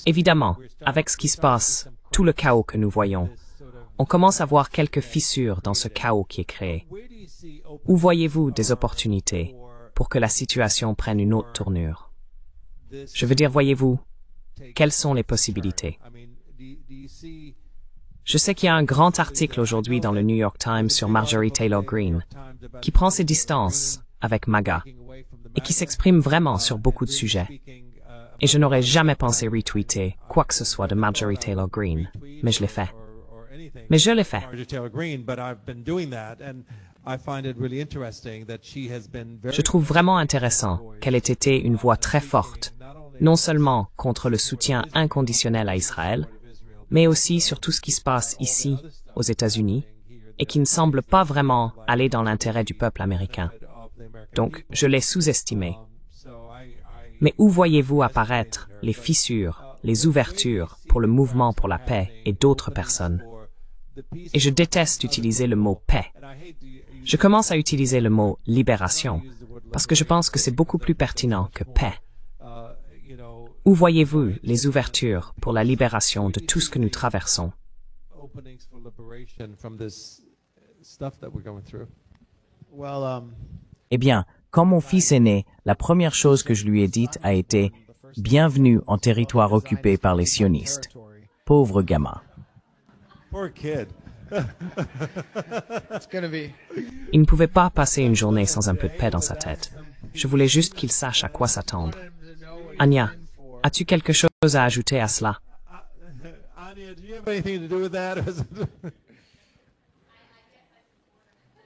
Évidemment, avec ce qui se passe, tout le chaos que nous voyons, on commence à voir quelques fissures dans ce chaos qui est créé. Où voyez-vous des opportunités pour que la situation prenne une autre tournure? Je veux dire, voyez-vous, quelles sont les possibilités? Je sais qu'il y a un grand article aujourd'hui dans le New York Times sur Marjorie Taylor Greene, qui prend ses distances avec MAGA et qui s'exprime vraiment sur beaucoup de sujets. Et je n'aurais jamais pensé retweeter quoi que ce soit de Marjorie Taylor Greene, mais je l'ai fait. Mais je l'ai fait. Je trouve vraiment intéressant qu'elle ait été une voix très forte, non seulement contre le soutien inconditionnel à Israël, mais aussi sur tout ce qui se passe ici, aux États-Unis, et qui ne semble pas vraiment aller dans l'intérêt du peuple américain. Donc, je l'ai sous-estimé. Mais où voyez-vous apparaître les fissures, les ouvertures pour le mouvement pour la paix et d'autres personnes? Et je déteste utiliser le mot paix. Je commence à utiliser le mot libération, parce que je pense que c'est beaucoup plus pertinent que paix. Où voyez-vous les ouvertures pour la libération de tout ce que nous traversons? Eh bien, quand mon fils est né, la première chose que je lui ai dite a été « Bienvenue en territoire occupé par les sionistes ». Pauvre gamin. Il ne pouvait pas passer une journée sans un peu de paix dans sa tête. Je voulais juste qu'il sache à quoi s'attendre. Anya, as-tu quelque chose à ajouter à cela?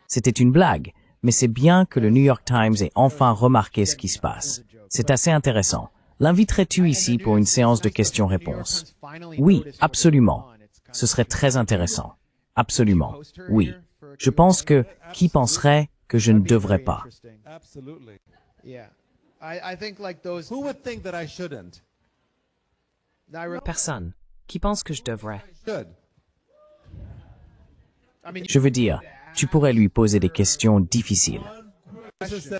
C'était une blague, mais c'est bien que le New York Times ait enfin remarqué ce qui se passe. C'est assez intéressant. L'inviterais-tu ici pour une séance de questions-réponses? Oui, absolument. Ce serait très intéressant. Absolument. Oui. Je pense que qui penserait que je ne devrais pas? Personne. Qui pense que je devrais? Je veux dire, tu pourrais lui poser des questions difficiles.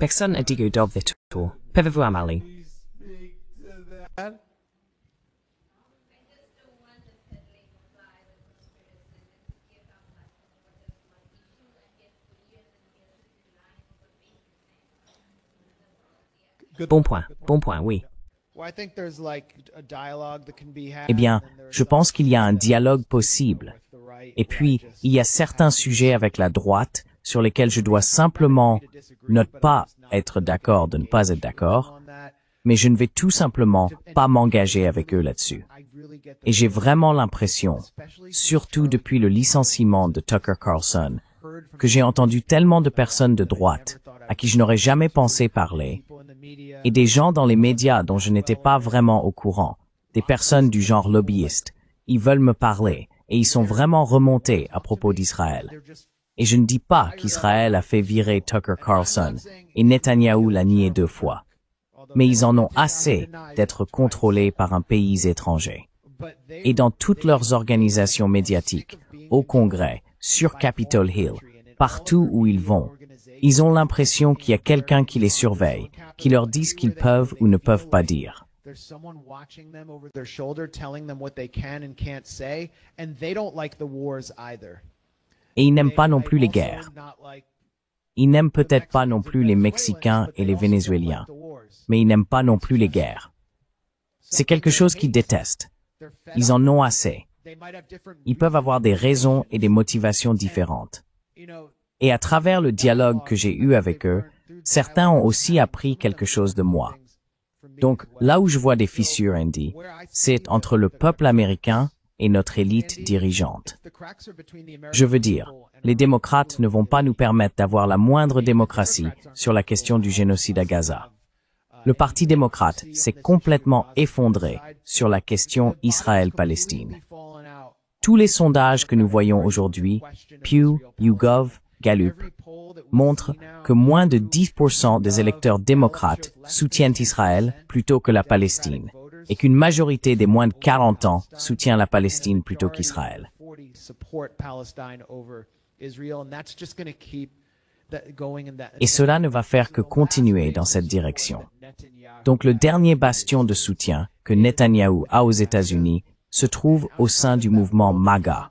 Personne n'a dit que je devrais tout. Pouvez-vous m'aller? Bon point, oui. Eh bien, je pense qu'il y a un dialogue possible. Et puis, il y a certains sujets avec la droite sur lesquels je dois simplement ne pas être d'accord de ne pas être d'accord. mais je ne vais tout simplement pas m'engager avec eux là-dessus. Et j'ai vraiment l'impression, surtout depuis le licenciement de Tucker Carlson, que j'ai entendu tellement de personnes de droite à qui je n'aurais jamais pensé parler, et des gens dans les médias dont je n'étais pas vraiment au courant, des personnes du genre lobbyiste, ils veulent me parler, et ils sont vraiment remontés à propos d'Israël. Et je ne dis pas qu'Israël a fait virer Tucker Carlson, et Netanyahou l'a nié 2 fois. Mais ils en ont assez d'être contrôlés par un pays étranger. Et dans toutes leurs organisations médiatiques, au Congrès, sur Capitol Hill, partout où ils vont, ils ont l'impression qu'il y a quelqu'un qui les surveille, qui leur dit ce qu'ils peuvent ou ne peuvent pas dire. Et ils n'aiment pas non plus les guerres. Ils n'aiment peut-être pas non plus les Mexicains et les Vénézuéliens, mais ils n'aiment pas non plus les guerres. C'est quelque chose qu'ils détestent. Ils en ont assez. Ils peuvent avoir des raisons et des motivations différentes. Et à travers le dialogue que j'ai eu avec eux, certains ont aussi appris quelque chose de moi. Donc, là où je vois des fissures, Andy, c'est entre le peuple américain et notre élite dirigeante. Je veux dire, les démocrates ne vont pas nous permettre d'avoir la moindre démocratie sur la question du génocide à Gaza. Le Parti démocrate s'est complètement effondré sur la question Israël-Palestine. Tous les sondages que nous voyons aujourd'hui, Pew, YouGov, Gallup, montrent que moins de 10% des électeurs démocrates soutiennent Israël plutôt que la Palestine, et qu'une majorité des moins de 40 ans soutient la Palestine plutôt qu'Israël. Et cela ne va faire que continuer dans cette direction. Donc le dernier bastion de soutien que Netanyahou a aux États-Unis se trouve au sein du mouvement MAGA.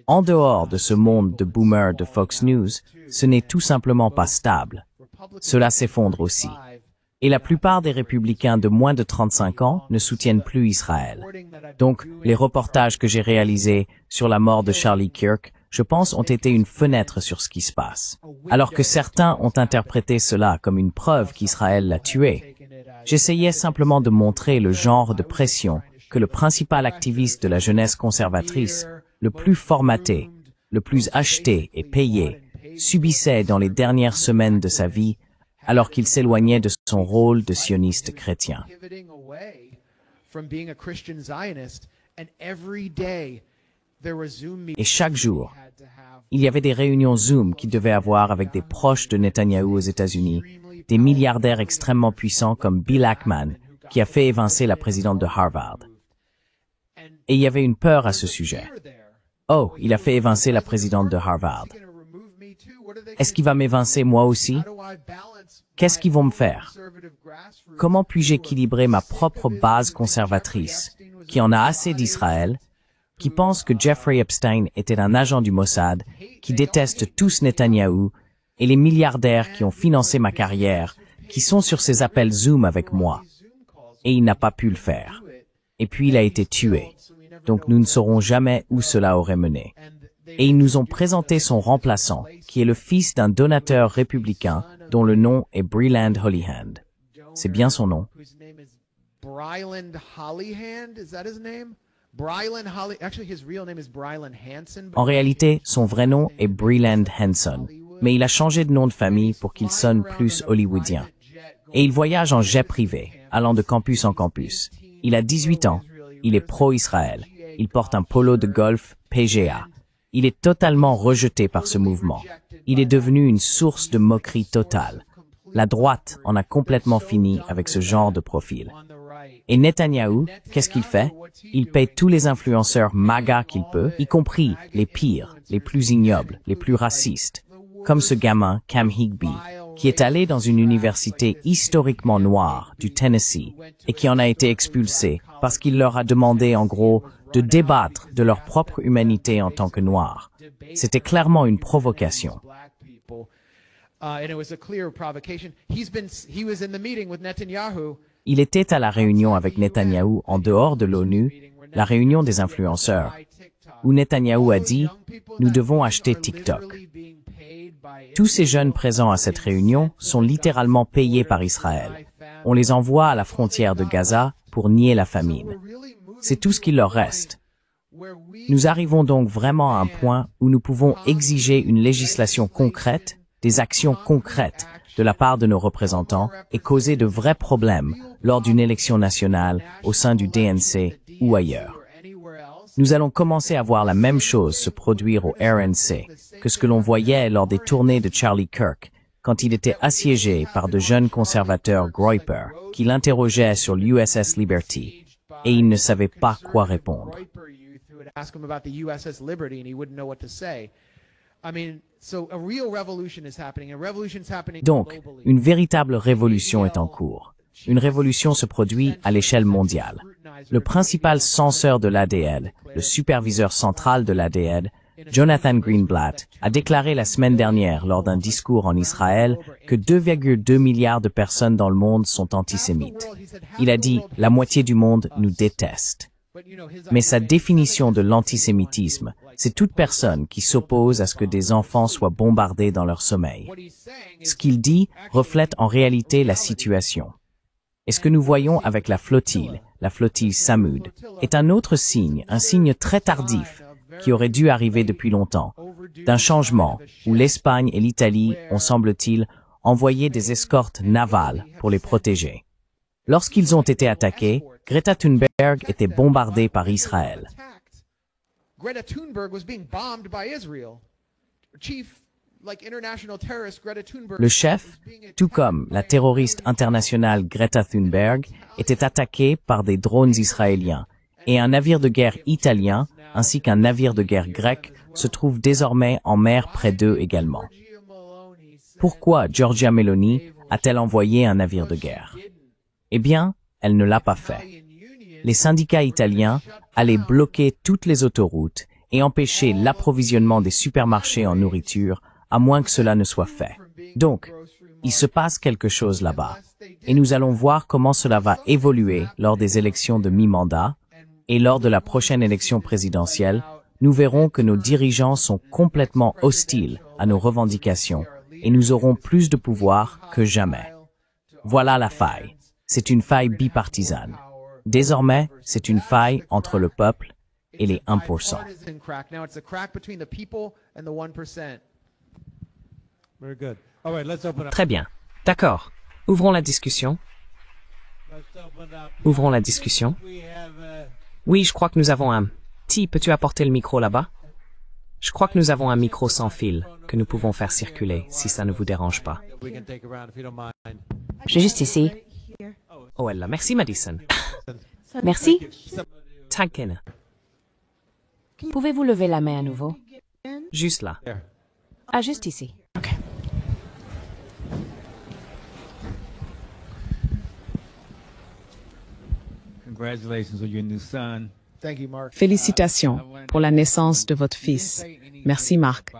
En dehors de ce monde de boomers de Fox News, ce n'est tout simplement pas stable. Cela s'effondre aussi. Et la plupart des républicains de moins de 35 ans ne soutiennent plus Israël. Donc, les reportages que j'ai réalisés sur la mort de Charlie Kirk, je pense, ont été une fenêtre sur ce qui se passe. Alors que certains ont interprété cela comme une preuve qu'Israël l'a tué, j'essayais simplement de montrer le genre de pression que le principal activiste de la jeunesse conservatrice, le plus formaté, le plus acheté et payé, subissait dans les dernières semaines de sa vie, alors qu'il s'éloignait de son rôle de sioniste chrétien. Et chaque jour, il y avait des réunions Zoom qu'il devait avoir avec des proches de Netanyahou aux États-Unis, des milliardaires extrêmement puissants comme Bill Ackman, qui a fait évincer la présidente de Harvard. Et il y avait une peur à ce sujet. Oh, il a fait évincer la présidente de Harvard. Est-ce qu'il va m'évincer moi aussi? Qu'est-ce qu'ils vont me faire? Comment puis-je équilibrer ma propre base conservatrice, qui en a assez d'Israël, qui pense que Jeffrey Epstein était un agent du Mossad, qui déteste tous Netanyahou, et les milliardaires qui ont financé ma carrière, qui sont sur ces appels Zoom avec moi. Et il n'a pas pu le faire. Et puis il a été tué. Donc nous ne saurons jamais où cela aurait mené. Et ils nous ont présenté son remplaçant, qui est le fils d'un donateur républicain dont le nom est Breland Holyhand. C'est bien son nom. En réalité, son vrai nom est Breland Hanson, mais il a changé de nom de famille pour qu'il sonne plus hollywoodien. Et il voyage en jet privé, allant de campus en campus. Il a 18 ans, il est pro-Israël, il porte un polo de golf PGA. Il est totalement rejeté par ce mouvement. Il est devenu une source de moquerie totale. La droite en a complètement fini avec ce genre de profil. Et Netanyahou, qu'est-ce qu'il fait? Il paye tous les influenceurs MAGA qu'il peut, y compris les pires, les plus ignobles, les plus racistes, comme ce gamin Cam Higby, qui est allé dans une université historiquement noire du Tennessee et qui en a été expulsé parce qu'il leur a demandé en gros de débattre de leur propre humanité en tant que noirs. C'était clairement une provocation. Il était à la réunion avec Netanyahou en dehors de l'ONU, la réunion des influenceurs, où Netanyahou a dit « Nous devons acheter TikTok ». Tous ces jeunes présents à cette réunion sont littéralement payés par Israël. On les envoie à la frontière de Gaza pour nier la famine. C'est tout ce qu'il leur reste. Nous arrivons donc vraiment à un point où nous pouvons exiger une législation concrète, des actions concrètes de la part de nos représentants et causer de vrais problèmes lors d'une élection nationale au sein du DNC ou ailleurs. Nous allons commencer à voir la même chose se produire au RNC que ce que l'on voyait lors des tournées de Charlie Kirk, quand il était assiégé par de jeunes conservateurs Groyper qui l'interrogeaient sur l'USS Liberty et il ne savait pas quoi répondre. Donc, une véritable révolution est en cours. Une révolution se produit à l'échelle mondiale. Le principal censeur de l'ADL, le superviseur central de l'ADL, Jonathan Greenblatt, a déclaré la semaine dernière lors d'un discours en Israël que 2,2 milliards de personnes dans le monde sont antisémites. Il a dit « la moitié du monde nous déteste ». Mais sa définition de l'antisémitisme, c'est toute personne qui s'oppose à ce que des enfants soient bombardés dans leur sommeil. Ce qu'il dit reflète en réalité la situation. Et ce que nous voyons avec la flottille Samud, est un autre signe, un signe très tardif, qui aurait dû arriver depuis longtemps, d'un changement où l'Espagne et l'Italie ont, semble-t-il, envoyé des escortes navales pour les protéger. Lorsqu'ils ont été attaqués, Greta Thunberg était bombardée par Israël. Le chef, tout comme la terroriste internationale Greta Thunberg, était attaqué par des drones israéliens, et un navire de guerre italien, ainsi qu'un navire de guerre grec, se trouve désormais en mer près d'eux également. Pourquoi Giorgia Meloni a-t-elle envoyé un navire de guerre? Eh bien, elle ne l'a pas fait. Les syndicats italiens allaient bloquer toutes les autoroutes et empêcher l'approvisionnement des supermarchés en nourriture, à moins que cela ne soit fait. Donc, il se passe quelque chose là-bas, et nous allons voir comment cela va évoluer lors des élections de mi-mandat, et lors de la prochaine élection présidentielle, nous verrons que nos dirigeants sont complètement hostiles à nos revendications, et nous aurons plus de pouvoir que jamais. Voilà la faille. C'est une faille bipartisane. Désormais, c'est une faille entre le peuple et les 1%. Très bien. D'accord. Ouvrons la discussion. Ouvrons la discussion. Oui, je crois que nous avons un... Peux-tu apporter le micro là-bas? Je crois que nous avons un micro sans fil que nous pouvons faire circuler, si ça ne vous dérange pas. J'ai juste ici. Oh, elle là. Merci, Madison. Merci. Tagkin. Pouvez-vous lever la main à nouveau? Juste là. Ah, juste ici. OK. Félicitations pour la naissance de votre fils. Merci Marc.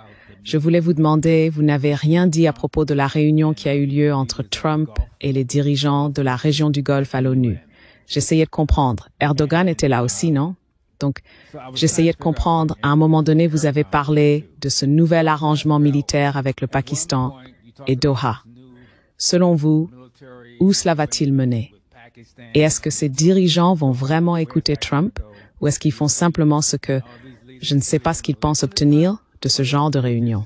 Je voulais vous demander, vous n'avez rien dit à propos de la réunion qui a eu lieu entre Trump et les dirigeants de la région du Golfe à l'ONU. J'essayais de comprendre. Erdogan était là aussi, non? Donc, j'essayais de comprendre. À un moment donné, vous avez parlé de ce nouvel arrangement militaire avec le Pakistan et Doha. Selon vous, où cela va-t-il mener? Et est-ce que ces dirigeants vont vraiment écouter Trump ou est-ce qu'ils font simplement ce que, je ne sais pas ce qu'ils pensent obtenir de ce genre de réunion?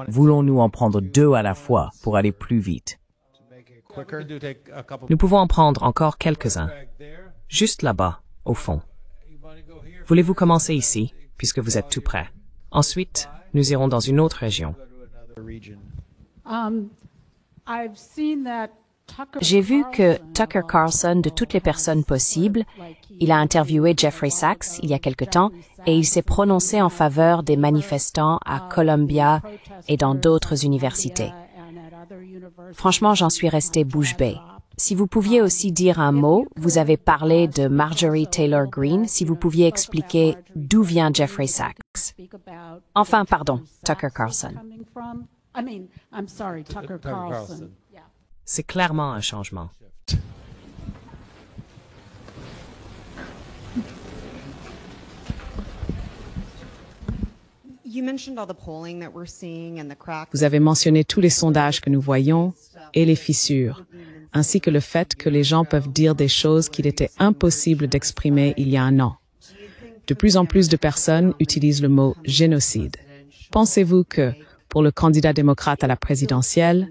Voulons-nous en prendre deux à la fois pour aller plus vite? Nous pouvons en prendre encore quelques-uns. Juste là-bas, au fond. Voulez-vous commencer ici, puisque vous êtes tout près? Ensuite, nous irons dans une autre région. J'ai vu que Tucker Carlson, de toutes les personnes possibles, il a interviewé Jeffrey Sachs il y a quelque temps et il s'est prononcé en faveur des manifestants à Columbia et dans d'autres universités. Franchement, j'en suis restée bouche bée. Si vous pouviez aussi dire un mot, vous avez parlé de Marjorie Taylor Greene, si vous pouviez expliquer d'où vient Jeffrey Sachs. Enfin, pardon, Tucker Carlson. C'est clairement un changement. Vous avez mentionné tous les sondages que nous voyons et les fissures, ainsi que le fait que les gens peuvent dire des choses qu'il était impossible d'exprimer il y a un an. De plus en plus de personnes utilisent le mot génocide. Pensez-vous que, pour le candidat démocrate à la présidentielle,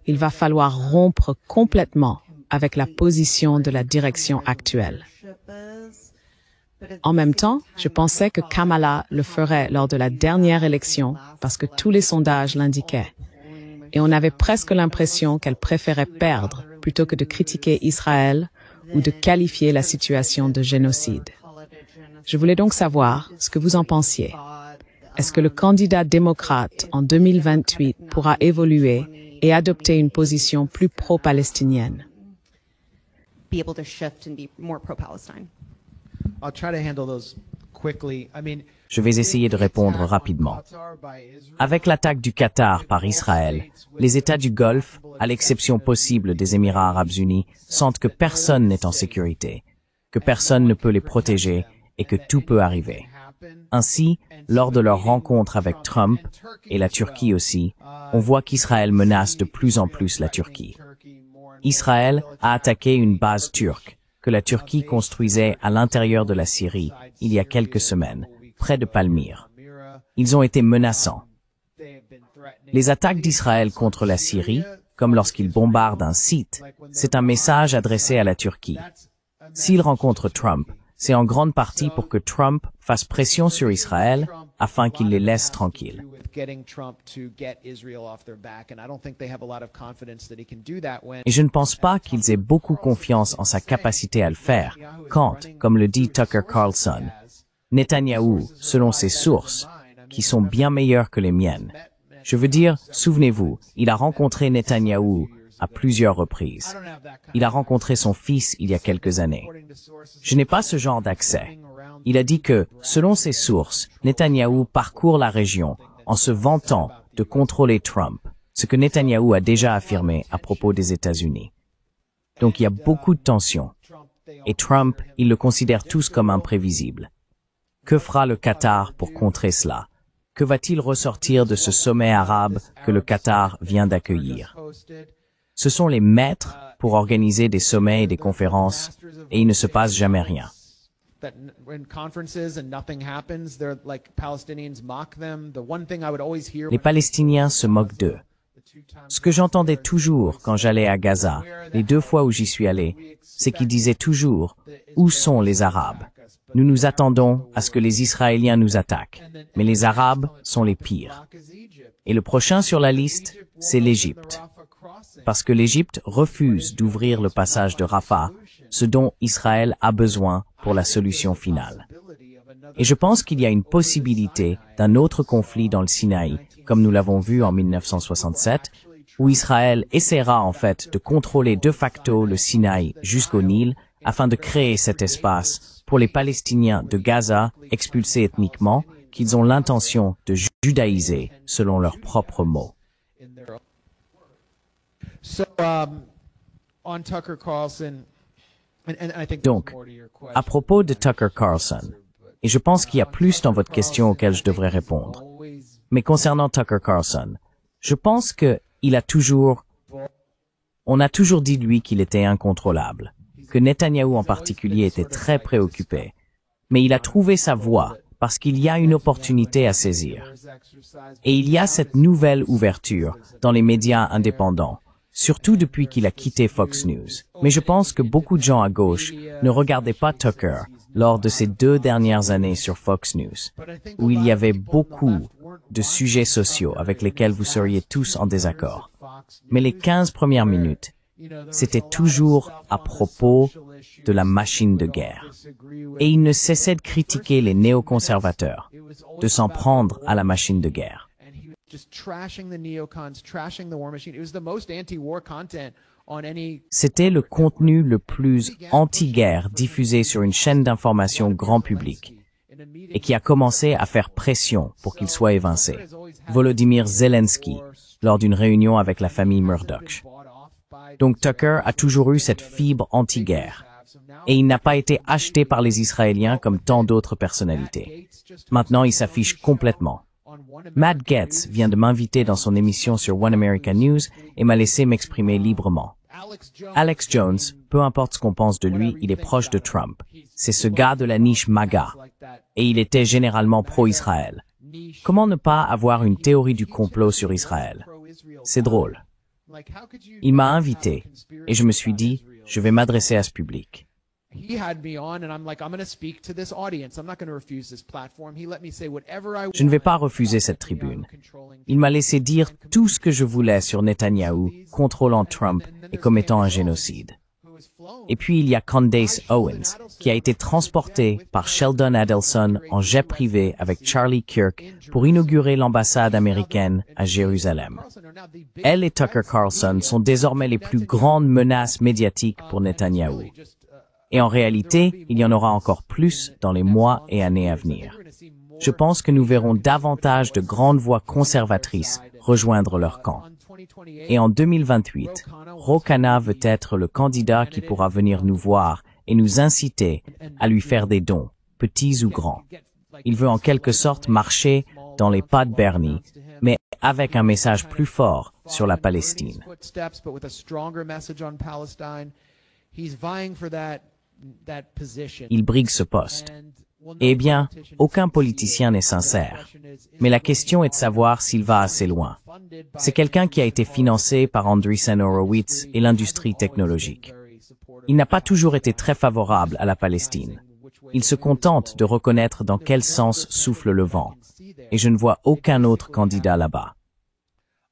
il va falloir rompre complètement avec la position de la direction actuelle? En même temps, je pensais que Kamala le ferait lors de la dernière élection parce que tous les sondages l'indiquaient. Et on avait presque l'impression qu'elle préférait perdre plutôt que de critiquer Israël ou de qualifier la situation de génocide. Je voulais donc savoir ce que vous en pensiez. Est-ce que le candidat démocrate en 2028 pourra évoluer et adopter une position plus pro-palestinienne? Je vais essayer de répondre rapidement. Avec l'attaque du Qatar par Israël, les États du Golfe, à l'exception possible des Émirats arabes unis, sentent que personne n'est en sécurité, que personne ne peut les protéger et que tout peut arriver. Ainsi, lors de leur rencontre avec Trump, et la Turquie aussi, on voit qu'Israël menace de plus en plus la Turquie. Israël a attaqué une base turque que la Turquie construisait à l'intérieur de la Syrie il y a quelques semaines, près de Palmyre. Ils ont été menaçants. Les attaques d'Israël contre la Syrie, comme lorsqu'ils bombardent un site, c'est un message adressé à la Turquie. S'ils rencontrent Trump, c'est en grande partie pour que Trump fasse pression sur Israël afin qu'il les laisse tranquilles. Et je ne pense pas qu'ils aient beaucoup confiance en sa capacité à le faire, quand, comme le dit Tucker Carlson, Netanyahou, selon ses sources, qui sont bien meilleures que les miennes. Je veux dire, souvenez-vous, il a rencontré Netanyahou à plusieurs reprises. Il a rencontré son fils il y a quelques années. Je n'ai pas ce genre d'accès. Il a dit que, selon ses sources, Netanyahou parcourt la région en se vantant de contrôler Trump, ce que Netanyahou a déjà affirmé à propos des États-Unis. Donc il y a beaucoup de tensions. Et Trump, ils le considèrent tous comme imprévisible. Que fera le Qatar pour contrer cela? Que va-t-il ressortir de ce sommet arabe que le Qatar vient d'accueillir? Ce sont les maîtres pour organiser des sommets et des conférences, et il ne se passe jamais rien. Les Palestiniens se moquent d'eux. Ce que j'entendais toujours quand j'allais à Gaza, les 2 fois où j'y suis allé, c'est qu'ils disaient toujours « Où sont les Arabes ?» Nous nous attendons à ce que les Israéliens nous attaquent, mais les Arabes sont les pires. Et le prochain sur la liste, c'est l'Égypte. Parce que l'Égypte refuse d'ouvrir le passage de Rafah, ce dont Israël a besoin pour la solution finale. Et je pense qu'il y a une possibilité d'un autre conflit dans le Sinaï, comme nous l'avons vu en 1967, où Israël essaiera en fait de contrôler de facto le Sinaï jusqu'au Nil, afin de créer cet espace pour les Palestiniens de Gaza, expulsés ethniquement, qu'ils ont l'intention de judaïser selon leurs propres mots. Donc, à propos de Tucker Carlson, et je pense qu'il y a plus dans votre question auquel je devrais répondre, mais concernant Tucker Carlson, je pense que on a toujours dit de lui qu'il était incontrôlable, que Netanyahou en particulier était très préoccupé, mais il a trouvé sa voie parce qu'il y a une opportunité à saisir. Et il y a cette nouvelle ouverture dans les médias indépendants, surtout depuis qu'il a quitté Fox News. Mais je pense que beaucoup de gens à gauche ne regardaient pas Tucker lors de ces 2 dernières années sur Fox News, où il y avait beaucoup de sujets sociaux avec lesquels vous seriez tous en désaccord. Mais les 15 premières minutes, c'était toujours à propos de la machine de guerre. Et il ne cessait de critiquer les néoconservateurs, de s'en prendre à la machine de guerre. C'était le contenu le plus anti-guerre diffusé sur une chaîne d'information grand public et qui a commencé à faire pression pour qu'il soit évincé. Volodymyr Zelensky, lors d'une réunion avec la famille Murdoch. Donc Tucker a toujours eu cette fibre anti-guerre. Et il n'a pas été acheté par les Israéliens comme tant d'autres personnalités. Maintenant, il s'affiche complètement. Matt Gaetz vient de m'inviter dans son émission sur One American News et m'a laissé m'exprimer librement. Alex Jones, peu importe ce qu'on pense de lui, il est proche de Trump. C'est ce gars de la niche MAGA. Et il était généralement pro-Israël. Comment ne pas avoir une théorie du complot sur Israël? C'est drôle. Il m'a invité et je me suis dit, je vais m'adresser à ce public. Je ne vais pas refuser cette tribune. Il m'a laissé dire tout ce que je voulais sur Netanyahou, contrôlant Trump et commettant un génocide. Et puis il y a Candace Owens, qui a été transportée par Sheldon Adelson en jet privé avec Charlie Kirk pour inaugurer l'ambassade américaine à Jérusalem. Elle et Tucker Carlson sont désormais les plus grandes menaces médiatiques pour Netanyahou. Et en réalité, il y en aura encore plus dans les mois et années à venir. Je pense que nous verrons davantage de grandes voix conservatrices rejoindre leur camp. Et en 2028, Ro Khanna veut être le candidat qui pourra venir nous voir et nous inciter à lui faire des dons, petits ou grands. Il veut en quelque sorte marcher dans les pas de Bernie, mais avec un message plus fort sur la Palestine. Il brigue ce poste. Eh bien, aucun politicien n'est sincère. Mais la question est de savoir s'il va assez loin. C'est quelqu'un qui a été financé par Andreessen Horowitz et l'industrie technologique. Il n'a pas toujours été très favorable à la Palestine. Il se contente de reconnaître dans quel sens souffle le vent. Et je ne vois aucun autre candidat là-bas.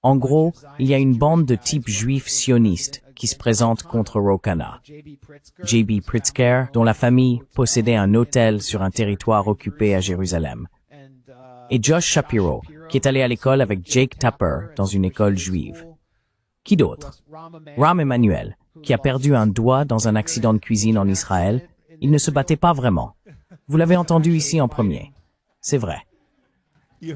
En gros, il y a une bande de types juifs sionistes qui se présente contre Ro Khanna. J.B. Pritzker, dont la famille possédait un hôtel sur un territoire occupé à Jérusalem. Et Josh Shapiro, qui est allé à l'école avec Jake Tapper dans une école juive. Qui d'autre? Rahm Emanuel, qui a perdu un doigt dans un accident de cuisine en Israël. Il ne se battait pas vraiment. Vous l'avez entendu ici en premier. C'est vrai. Je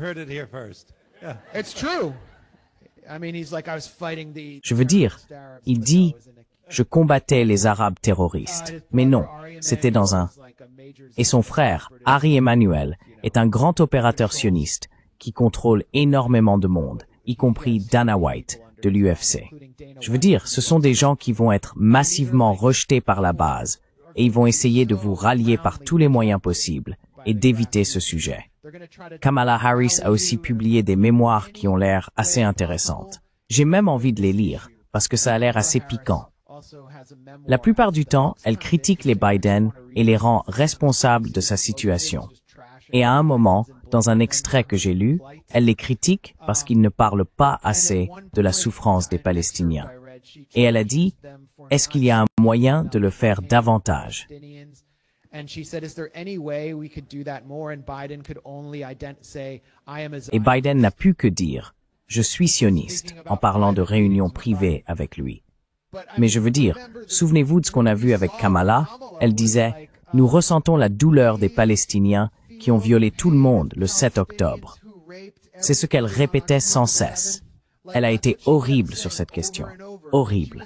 veux dire, il dit, je combattais les Arabes terroristes. Mais non, c'était dans un... Et son frère, Harry Emanuel, est un grand opérateur sioniste qui contrôle énormément de monde, y compris Dana White de l'UFC. Je veux dire, ce sont des gens qui vont être massivement rejetés par la base et ils vont essayer de vous rallier par tous les moyens possibles et d'éviter ce sujet. Kamala Harris a aussi publié des mémoires qui ont l'air assez intéressantes. J'ai même envie de les lire, parce que ça a l'air assez piquant. La plupart du temps, elle critique les Biden et les rend responsables de sa situation. Et à un moment, dans un extrait que j'ai lu, elle les critique parce qu'ils ne parlent pas assez de la souffrance des Palestiniens. Et elle a dit, est-ce qu'il y a un moyen de le faire davantage? Et Biden n'a pu que dire, je suis sioniste, en parlant de réunions privées avec lui. Mais je veux dire, souvenez-vous de ce qu'on a vu avec Kamala, elle disait, nous ressentons la douleur des Palestiniens qui ont violé tout le monde le 7 octobre. C'est ce qu'elle répétait sans cesse. Elle a été horrible sur cette question. Horrible.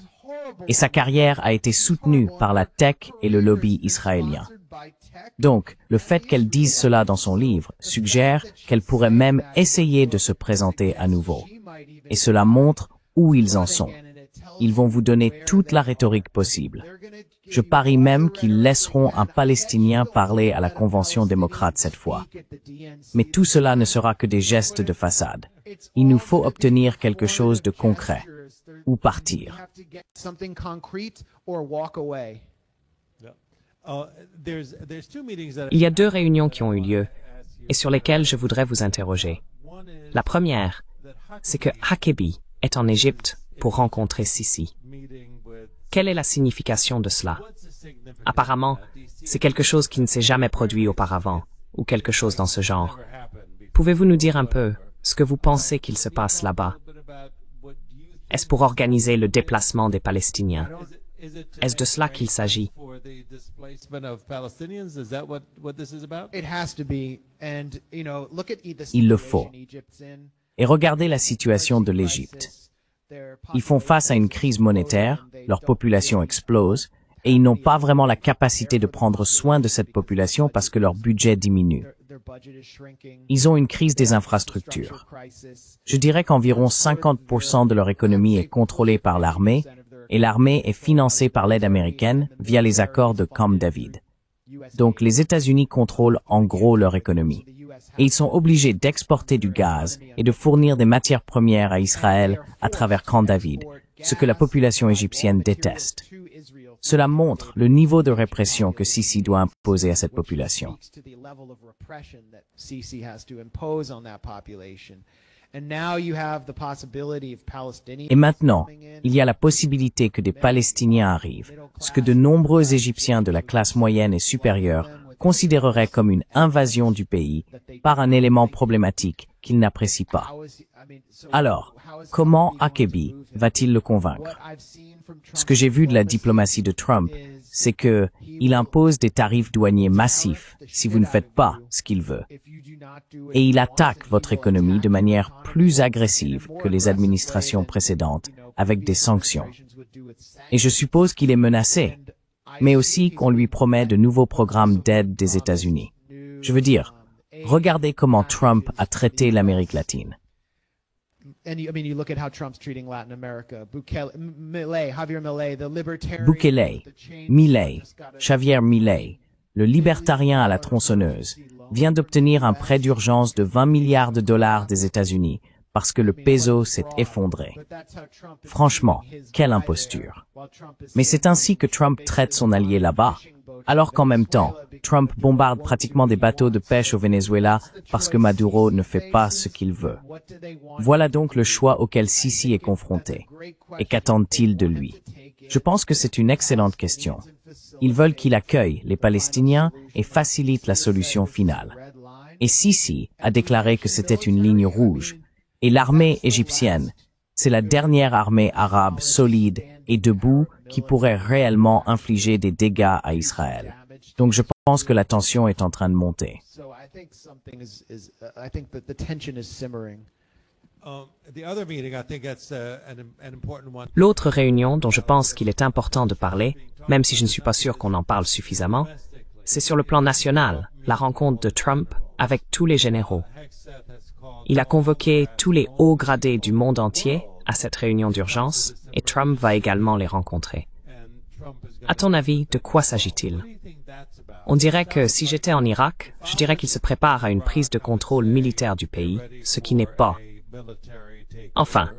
Et sa carrière a été soutenue par la tech et le lobby israélien. Donc, le fait qu'elle dise cela dans son livre suggère qu'elle pourrait même essayer de se présenter à nouveau. Et cela montre où ils en sont. Ils vont vous donner toute la rhétorique possible. Je parie même qu'ils laisseront un Palestinien parler à la Convention démocrate cette fois. Mais tout cela ne sera que des gestes de façade. Il nous faut obtenir quelque chose de concret. Ou partir. Il y a 2 réunions qui ont eu lieu et sur lesquelles je voudrais vous interroger. La première, c'est que Hakebi est en Égypte pour rencontrer Sisi. Quelle est la signification de cela? Apparemment, c'est quelque chose qui ne s'est jamais produit auparavant, ou quelque chose dans ce genre. Pouvez-vous nous dire un peu ce que vous pensez qu'il se passe là-bas? Est-ce pour organiser le déplacement des Palestiniens? Est-ce de cela qu'il s'agit? Il le faut. Et regardez la situation de l'Égypte. Ils font face à une crise monétaire, leur population explose, et ils n'ont pas vraiment la capacité de prendre soin de cette population parce que leur budget diminue. Ils ont une crise des infrastructures. Je dirais qu'environ 50% de leur économie est contrôlée par l'armée, et l'armée est financée par l'aide américaine via les accords de Camp David. Donc les États-Unis contrôlent en gros leur économie. Et ils sont obligés d'exporter du gaz et de fournir des matières premières à Israël à travers Camp David, ce que la population égyptienne déteste. Cela montre le niveau de répression que Sisi doit imposer à cette population. Et maintenant, il y a la possibilité que des Palestiniens arrivent, ce que de nombreux Égyptiens de la classe moyenne et supérieure considéreraient comme une invasion du pays par un élément problématique qu'ils n'apprécient pas. Alors, comment Akebi va-t-il le convaincre? Ce que j'ai vu de la diplomatie de Trump, c'est que il impose des tarifs douaniers massifs si vous ne faites pas ce qu'il veut. Et il attaque votre économie de manière plus agressive que les administrations précédentes avec des sanctions. Et je suppose qu'il est menacé, mais aussi qu'on lui promet de nouveaux programmes d'aide des États-Unis. Je veux dire, regardez comment Trump a traité l'Amérique latine. Bukele, Milei, Javier Milei, le libertarien à la tronçonneuse, vient d'obtenir un prêt d'urgence de 20 milliards de dollars des États-Unis parce que le peso s'est effondré. Franchement, quelle imposture. Mais c'est ainsi que Trump traite son allié là-bas, alors qu'en même temps, Trump bombarde pratiquement des bateaux de pêche au Venezuela parce que Maduro ne fait pas ce qu'il veut. Voilà donc le choix auquel Sisi est confronté. Et qu'attendent-ils de lui? Je pense que c'est une excellente question. Ils veulent qu'il accueille les Palestiniens et facilite la solution finale. Et Sisi a déclaré que c'était une ligne rouge. Et l'armée égyptienne, c'est la dernière armée arabe solide et debout qui pourrait réellement infliger des dégâts à Israël. Donc je pense que la tension est en train de monter. L'autre réunion dont je pense qu'il est important de parler, même si je ne suis pas sûr qu'on en parle suffisamment, c'est sur le plan national, la rencontre de Trump avec tous les généraux. Il a convoqué tous les hauts gradés du monde entier à cette réunion d'urgence et Trump va également les rencontrer. À ton avis, de quoi s'agit-il? On dirait que si j'étais en Irak, je dirais qu'il se prépare à une prise de contrôle militaire du pays, ce qui n'est pas. Enfin,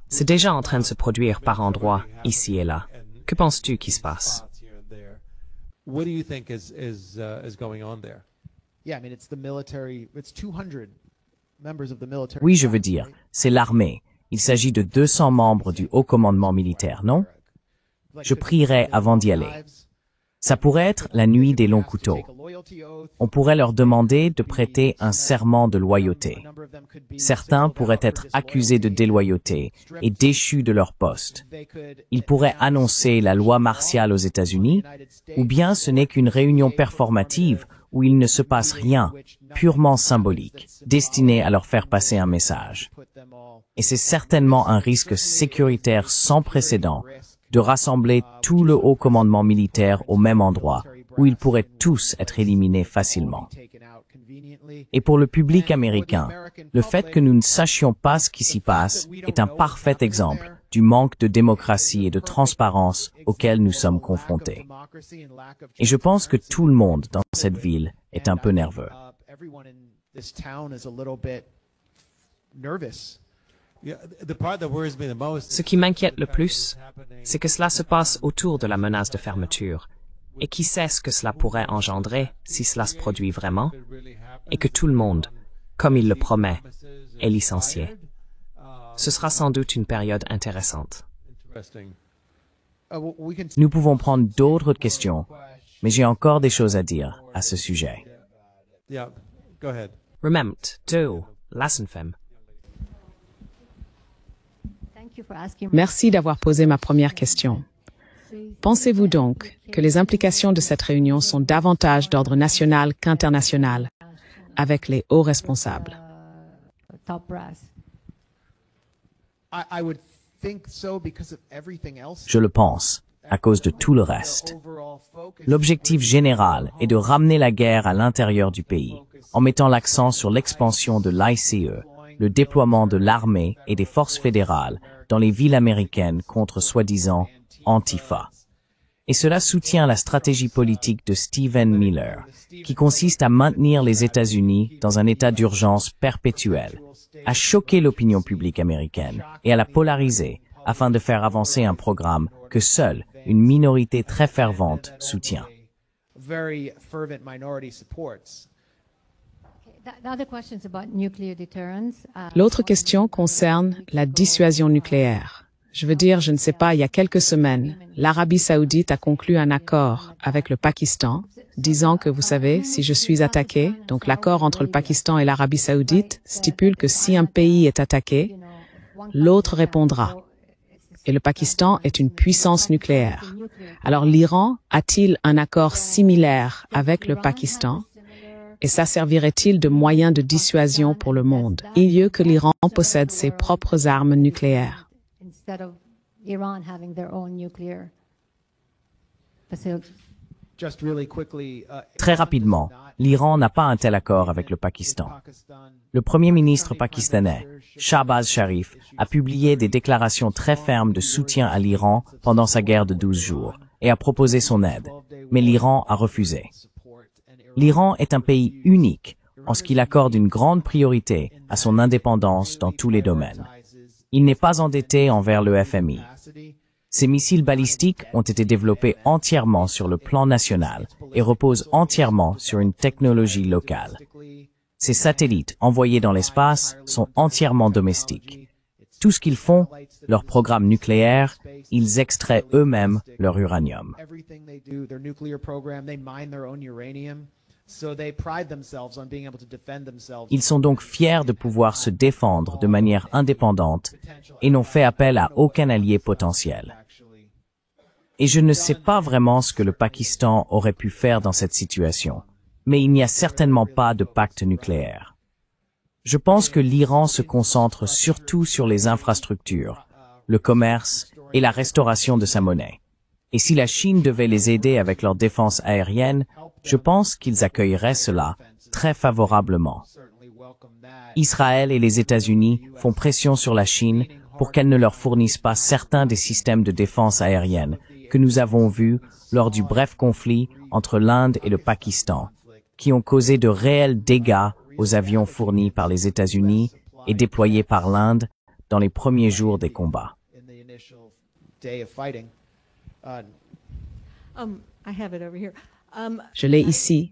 c'est déjà en train de se produire par endroits, ici et là. Que penses-tu qui se passe? Oui, je veux dire, c'est l'armée. Il s'agit de 200 membres du haut commandement militaire, non? Je prierais avant d'y aller. Ça pourrait être la nuit des longs couteaux. On pourrait leur demander de prêter un serment de loyauté. Certains pourraient être accusés de déloyauté et déchus de leur poste. Ils pourraient annoncer la loi martiale aux États-Unis, ou bien ce n'est qu'une réunion performative où il ne se passe rien, purement symbolique, destiné à leur faire passer un message. Et c'est certainement un risque sécuritaire sans précédent de rassembler tout le haut commandement militaire au même endroit, où ils pourraient tous être éliminés facilement. Et pour le public américain, le fait que nous ne sachions pas ce qui s'y passe est un parfait exemple du manque de démocratie et de transparence auquel nous sommes confrontés. Et je pense que tout le monde dans cette ville est un peu nerveux. Ce qui m'inquiète le plus, c'est que cela se passe autour de la menace de fermeture. Et qui sait ce que cela pourrait engendrer si cela se produit vraiment, et que tout le monde, comme il le promet, est licencié. Ce sera sans doute une période intéressante. Nous pouvons prendre d'autres questions, mais j'ai encore des choses à dire à ce sujet. Rememt, du, Lassenfem. Merci d'avoir posé ma première question. Pensez-vous donc que les implications de cette réunion sont davantage d'ordre national qu'international, avec les hauts responsables? Je le pense, à cause de tout le reste. L'objectif général est de ramener la guerre à l'intérieur du pays, en mettant l'accent sur l'expansion de l'ICE, le déploiement de l'armée et des forces fédérales dans les villes américaines contre soi-disant Antifa. Et cela soutient la stratégie politique de Stephen Miller, qui consiste à maintenir les États-Unis dans un état d'urgence perpétuel, à choquer l'opinion publique américaine et à la polariser afin de faire avancer un programme que seule une minorité très fervente soutient. L'autre question concerne la dissuasion nucléaire. Je veux dire, je ne sais pas, il y a quelques semaines, l'Arabie saoudite a conclu un accord avec le Pakistan, disant que, vous savez, si je suis attaqué, donc l'accord entre le Pakistan et l'Arabie saoudite stipule que si un pays est attaqué, l'autre répondra. Et le Pakistan est une puissance nucléaire. Alors l'Iran a-t-il un accord similaire avec le Pakistan? Et ça servirait-il de moyen de dissuasion pour le monde, il lieu que l'Iran possède ses propres armes nucléaires? Très rapidement, l'Iran n'a pas un tel accord avec le Pakistan. Le Premier ministre pakistanais, Shahbaz Sharif, a publié des déclarations très fermes de soutien à l'Iran pendant sa guerre de 12 jours et a proposé son aide, mais l'Iran a refusé. L'Iran est un pays unique en ce qu'il accorde une grande priorité à son indépendance dans tous les domaines. Il n'est pas endetté envers le FMI. Ces missiles balistiques ont été développés entièrement sur le plan national et reposent entièrement sur une technologie locale. Ces satellites envoyés dans l'espace sont entièrement domestiques. Tout ce qu'ils font, leur programme nucléaire, ils extraient eux-mêmes leur uranium. Ils sont donc fiers de pouvoir se défendre de manière indépendante et n'ont fait appel à aucun allié potentiel. Et je ne sais pas vraiment ce que le Pakistan aurait pu faire dans cette situation, mais il n'y a certainement pas de pacte nucléaire. Je pense que l'Iran se concentre surtout sur les infrastructures, le commerce et la restauration de sa monnaie. Et si la Chine devait les aider avec leur défense aérienne, je pense qu'ils accueilleraient cela très favorablement. Israël et les États-Unis font pression sur la Chine pour qu'elle ne leur fournisse pas certains des systèmes de défense aérienne que nous avons vus lors du bref conflit entre l'Inde et le Pakistan, qui ont causé de réels dégâts aux avions fournis par les États-Unis et déployés par l'Inde dans les premiers jours des combats. Je l'ai ici.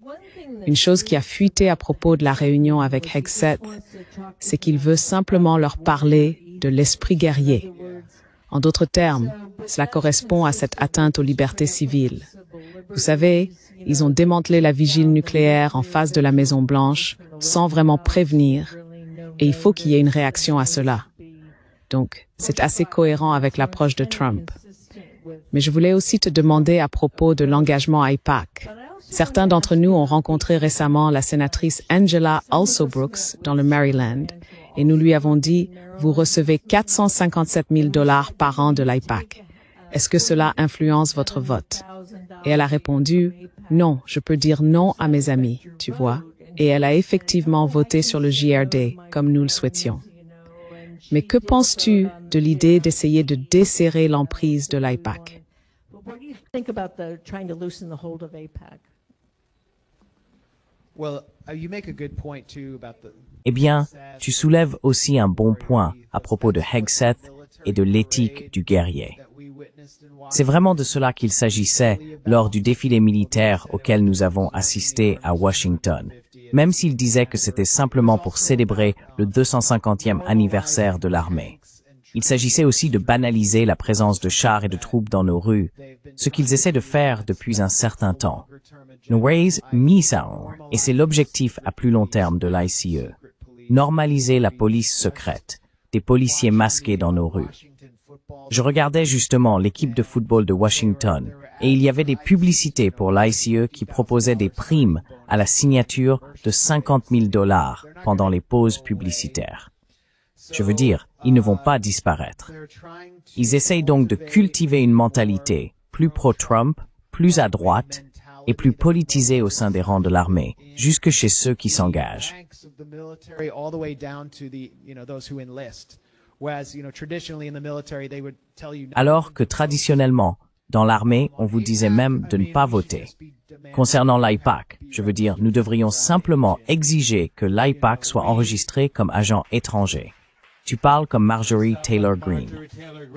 Une chose qui a fuité à propos de la réunion avec Hegseth, c'est qu'il veut simplement leur parler de l'esprit guerrier. En d'autres termes, cela correspond à cette atteinte aux libertés civiles. Vous savez, ils ont démantelé la vigile nucléaire en face de la Maison-Blanche sans vraiment prévenir, et il faut qu'il y ait une réaction à cela. Donc, c'est assez cohérent avec l'approche de Trump. Mais je voulais aussi te demander à propos de l'engagement AIPAC. Certains d'entre nous ont rencontré récemment la sénatrice Angela Alsobrooks dans le Maryland, et nous lui avons dit, vous recevez 457 000 $ par an de l'AIPAC. Est-ce que cela influence votre vote? Et elle a répondu, non, je peux dire non à mes amis, tu vois. Et elle a effectivement voté sur le JRD, comme nous le souhaitions. Mais que penses-tu de l'idée d'essayer de desserrer l'emprise de l'AIPAC? Eh bien, tu soulèves aussi un bon point à propos de Hegseth et de l'éthique du guerrier. C'est vraiment de cela qu'il s'agissait lors du défilé militaire auquel nous avons assisté à Washington, même s'il disait que c'était simplement pour célébrer le 250e anniversaire de l'armée. Il s'agissait aussi de banaliser la présence de chars et de troupes dans nos rues, ce qu'ils essaient de faire depuis un certain temps. No ways, et c'est l'objectif à plus long terme de l'ICE. Normaliser la police secrète, des policiers masqués dans nos rues. Je regardais justement l'équipe de football de Washington et il y avait des publicités pour l'ICE qui proposaient des primes à la signature de 50 000 $ pendant les pauses publicitaires. Je veux dire, ils ne vont pas disparaître. Ils essayent donc de cultiver une mentalité plus pro-Trump, plus à droite et plus politisé au sein des rangs de l'armée, jusque chez ceux qui s'engagent. Alors que traditionnellement, dans l'armée, on vous disait même de ne pas voter. Concernant l'AIPAC, je veux dire, nous devrions simplement exiger que l'AIPAC soit enregistré comme agent étranger. Tu parles comme Marjorie Taylor Greene.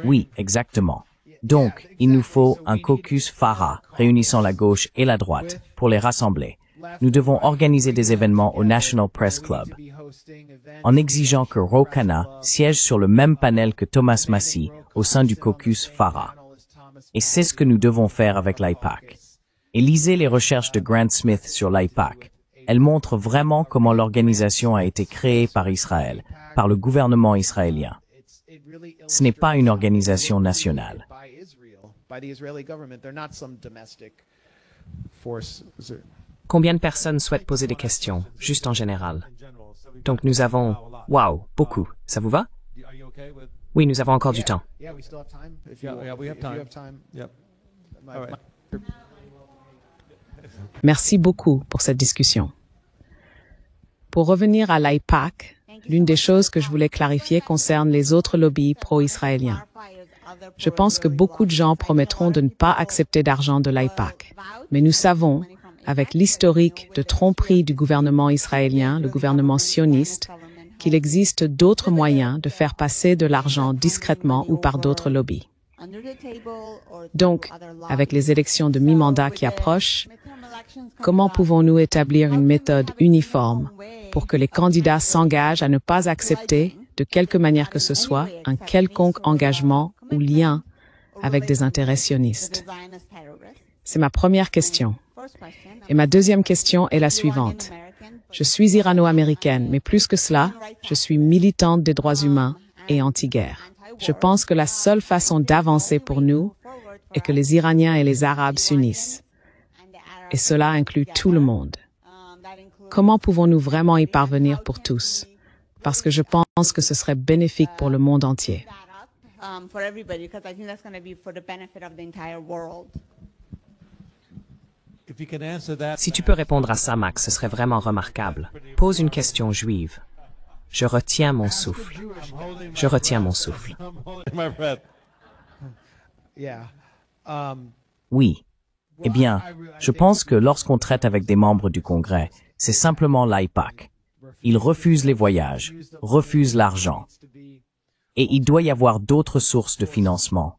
Oui, exactement. Donc, il nous faut un caucus FARA, réunissant la gauche et la droite, pour les rassembler. Nous devons organiser des événements au National Press Club, en exigeant que Ro Khanna siège sur le même panel que Thomas Massie au sein du caucus FARA. Et c'est ce que nous devons faire avec l'AIPAC. Et lisez les recherches de Grant Smith sur l'AIPAC. Elles montrent vraiment comment l'organisation a été créée par Israël, par le gouvernement israélien. Ce n'est pas une organisation nationale. Combien de personnes souhaitent poser des questions, juste en général? Donc nous avons, waouh, beaucoup. Ça vous va? Oui, nous avons encore du temps. Merci beaucoup pour cette discussion. Pour revenir à l'AIPAC, l'une des choses que je voulais clarifier concerne les autres lobbies pro-israéliens. Je pense que beaucoup de gens promettront de ne pas accepter d'argent de l'AIPAC. Mais nous savons, avec l'historique de tromperie du gouvernement israélien, le gouvernement sioniste, qu'il existe d'autres moyens de faire passer de l'argent discrètement ou par d'autres lobbies. Donc, avec les élections de mi-mandat qui approchent, comment pouvons-nous établir une méthode uniforme pour que les candidats s'engagent à ne pas accepter, de quelque manière que ce soit, un quelconque engagement ou lien avec des intérêts sionistes? C'est ma première question. Et ma deuxième question est la suivante. Je suis irano-américaine, mais plus que cela, je suis militante des droits humains et anti-guerre. Je pense que la seule façon d'avancer pour nous est que les Iraniens et les Arabes s'unissent. Et cela inclut tout le monde. Comment pouvons-nous vraiment y parvenir pour tous? Parce que je pense que ce serait bénéfique pour le monde entier. Si tu peux répondre à ça, Max, ce serait vraiment remarquable. Pose une question juive. Je retiens mon souffle. Je retiens mon souffle. Oui. Eh bien, je pense que lorsqu'on traite avec des membres du Congrès, c'est simplement l'AIPAC. Ils refusent les voyages, refusent l'argent. Et il doit y avoir d'autres sources de financement.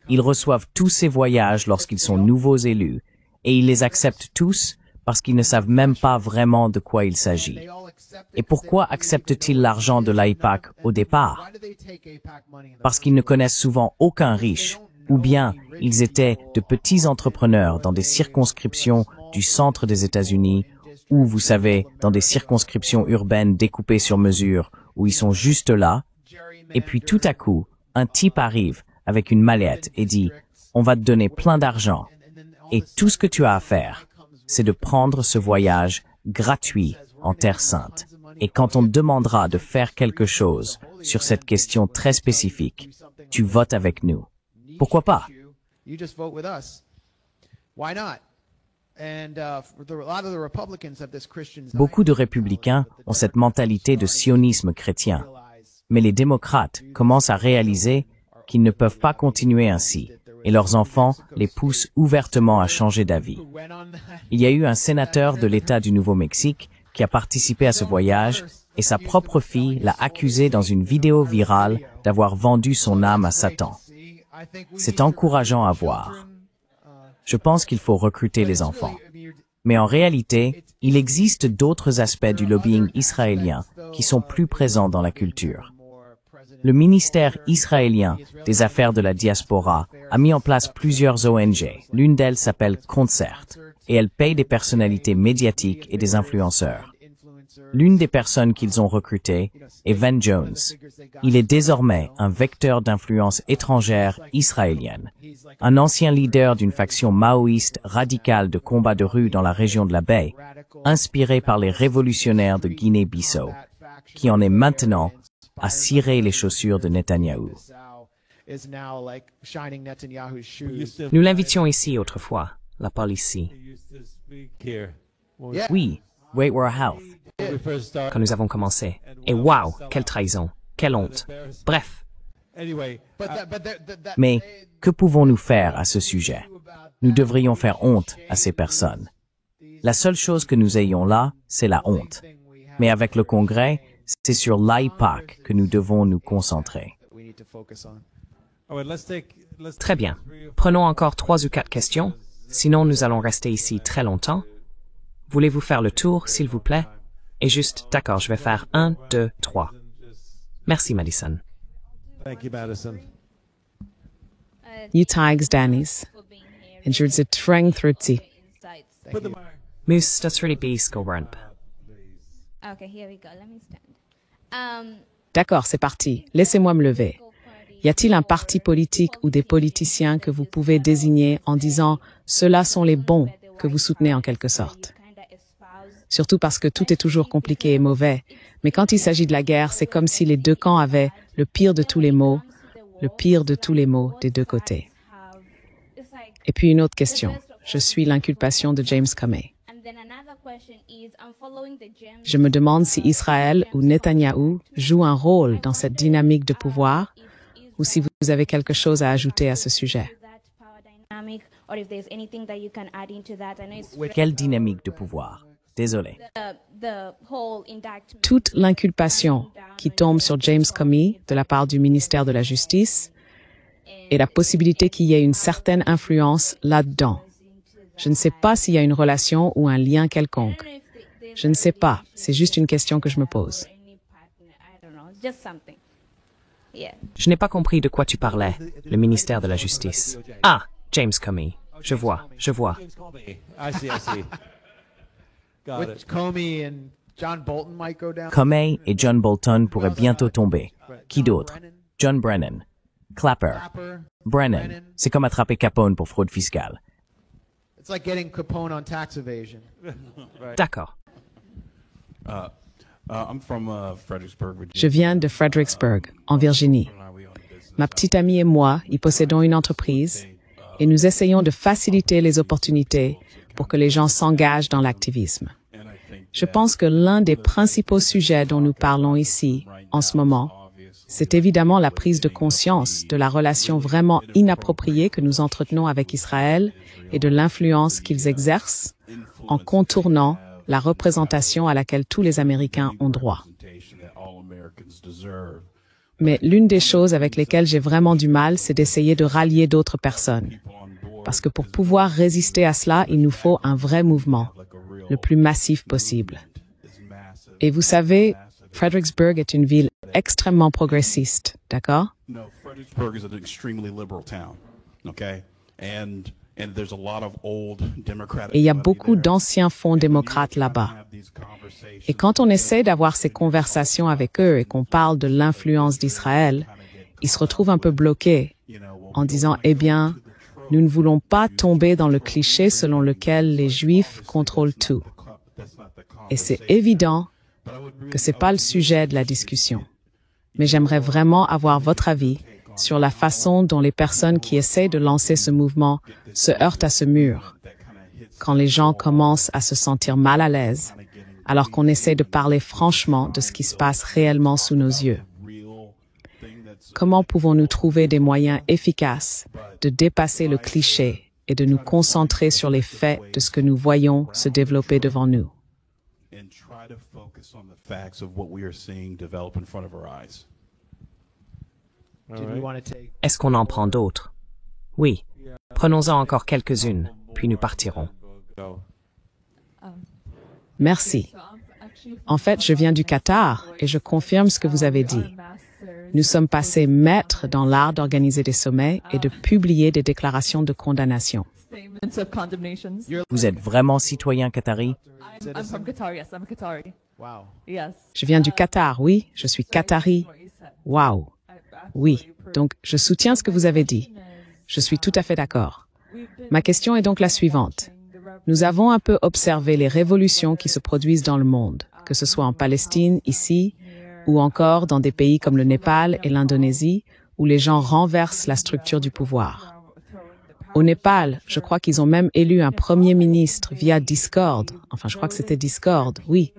Ils reçoivent tous ces voyages lorsqu'ils sont nouveaux élus, et ils les acceptent tous parce qu'ils ne savent même pas vraiment de quoi il s'agit. Et pourquoi acceptent-ils l'argent de l'AIPAC au départ? Parce qu'ils ne connaissent souvent aucun riche, ou bien ils étaient de petits entrepreneurs dans des circonscriptions du centre des États-Unis, ou, vous savez, dans des circonscriptions urbaines découpées sur mesure, où ils sont juste là, et puis tout à coup, un type arrive avec une mallette et dit « On va te donner plein d'argent, et tout ce que tu as à faire, c'est de prendre ce voyage gratuit en Terre Sainte. Et quand on te demandera de faire quelque chose sur cette question très spécifique, tu votes avec nous. Pourquoi pas? Beaucoup de républicains ont cette mentalité de sionisme chrétien. Mais les démocrates commencent à réaliser qu'ils ne peuvent pas continuer ainsi, et leurs enfants les poussent ouvertement à changer d'avis. Il y a eu un sénateur de l'État du Nouveau-Mexique qui a participé à ce voyage, et sa propre fille l'a accusé dans une vidéo virale d'avoir vendu son âme à Satan. C'est encourageant à voir. Je pense qu'il faut recruter les enfants. Mais en réalité, il existe d'autres aspects du lobbying israélien qui sont plus présents dans la culture. Le ministère israélien des Affaires de la Diaspora a mis en place plusieurs ONG. L'une d'elles s'appelle Concert, et elle paye des personnalités médiatiques et des influenceurs. L'une des personnes qu'ils ont recrutées est Van Jones. Il est désormais un vecteur d'influence étrangère israélienne. Un ancien leader d'une faction maoïste radicale de combat de rue dans la région de la baie, inspiré par les révolutionnaires de Guinée-Bissau, qui en est maintenant à cirer les chaussures de Netanyahou. Nous l'invitions ici autrefois. la Paul ici. He used to speak here when we- Yeah. Oui, Waitwer Health. when we first started. quand nous avons commencé. Et waouh, quelle trahison, quelle honte. Bref, Anyway, Mais que pouvons-nous faire à ce sujet? Nous devrions faire honte à ces personnes. La seule chose que nous ayons là, c'est la honte. Mais avec le Congrès, c'est sur l'IPAC que nous devons nous concentrer. all right, let's très bien. Prenons encore 3 ou 4 questions, sinon nous allons rester ici très longtemps. Voulez-vous faire le tour, s'il vous plaît? Et juste, d'accord, je vais faire 1, 2, 3. Merci, Madison. Thank you, Madison. Je tags Dennis. En je het streng thruti. Put the mic. Moose, das really be skorump. Okay, here we go. Let me stand. D'accord, c'est parti. Laissez-moi me lever. Y a-t-il un parti politique ou des politiciens que vous pouvez désigner en disant « ceux-là sont les bons » que vous soutenez en quelque sorte? Surtout parce que tout est toujours compliqué et mauvais. Mais quand il s'agit de la guerre, c'est comme si les deux camps avaient le pire de tous les maux, le pire de tous les maux des deux côtés. Et puis une autre question. Je suis l'inculpation de James Comey. Je me demande si Israël ou Netanyahou jouent un rôle dans cette dynamique de pouvoir ou si vous avez quelque chose à ajouter à ce sujet. Quelle dynamique de pouvoir? Désolé. Toute l'inculpation qui tombe sur James Comey de la part du ministère de la Justice et la possibilité qu'il y ait une certaine influence là-dedans. Je ne sais pas s'il y a une relation ou un lien quelconque. Je ne sais pas. C'est juste une question que je me pose. Je n'ai pas compris de quoi tu parlais, le ministère de la Justice. Ah, James Comey. Je vois, je vois. James Comey. I see. Got Which it. Comey and John Bolton might go down. Comey et John Bolton pourraient bientôt tomber. Qui d'autre? Brennan, John Brennan. Clapper. Clapper. Brennan. C'est comme attraper Capone pour fraude fiscale. It's like getting Capone on tax evasion. D'accord. I'm from Fredericksburg, Virginia. Je viens de Fredericksburg, en Virginie. Ma petite amie et moi y possédons une entreprise et nous essayons de faciliter les opportunités pour que les gens s'engagent dans l'activisme. Je pense que l'un des principaux sujets dont nous parlons ici, en ce moment, c'est évidemment la prise de conscience de la relation vraiment inappropriée que nous entretenons avec Israël et de l'influence qu'ils exercent en contournant la représentation à laquelle tous les Américains ont droit. Mais l'une des choses avec lesquelles j'ai vraiment du mal, c'est d'essayer de rallier d'autres personnes. Parce que pour pouvoir résister à cela, il nous faut un vrai mouvement, le plus massif possible. Et vous savez, Fredericksburg est une ville extrêmement progressiste, d'accord? No, Fredericksburg is an extremely liberal town, okay? And there's a lot of old Democratic Et il y a money beaucoup there. d'anciens fonds démocrates là-bas. Et quand on essaie d'avoir ces conversations avec eux et qu'on parle de l'influence d'Israël, ils se retrouvent un peu bloqués en disant « Eh bien, nous ne voulons pas tomber dans le cliché selon lequel les Juifs contrôlent tout. » Et c'est évident que c'est pas le sujet de la discussion. Mais j'aimerais vraiment avoir votre avis sur la façon dont les personnes qui essaient de lancer ce mouvement se heurtent à ce mur, quand les gens commencent à se sentir mal à l'aise, alors qu'on essaie de parler franchement de ce qui se passe réellement sous nos yeux. Comment pouvons-nous trouver des moyens efficaces de dépasser le cliché et de nous concentrer sur les faits de ce que nous voyons se développer devant nous? And try to focus on the facts of what we are seeing develop in front of our eyes. Did we want to take? Est-ce qu'on en prend d'autres? Oui. Prenons-en encore quelques-unes, puis nous partirons. Go. Merci. En fait, je viens du Qatar et je confirme ce que vous avez dit. Nous sommes passés maîtres dans l'art d'organiser des sommets et de publier des déclarations de condamnation. Statements of condemnations. Vous êtes vraiment citoyen qatari? I'm from Qatar, yes, I'm a Qatari. Wow. Yes. Je viens du Qatar, oui, je suis qatari. Waouh. Oui, donc je soutiens ce que vous avez dit. Je suis tout à fait d'accord. Ma question est donc la suivante. Nous avons un peu observé les révolutions qui se produisent dans le monde, que ce soit en Palestine, ici, ou encore dans des pays comme le Népal et l'Indonésie, où les gens renversent la structure du pouvoir. Au Népal, je crois qu'ils ont même élu un premier ministre via Discord. Enfin, je crois que c'était Discord, oui.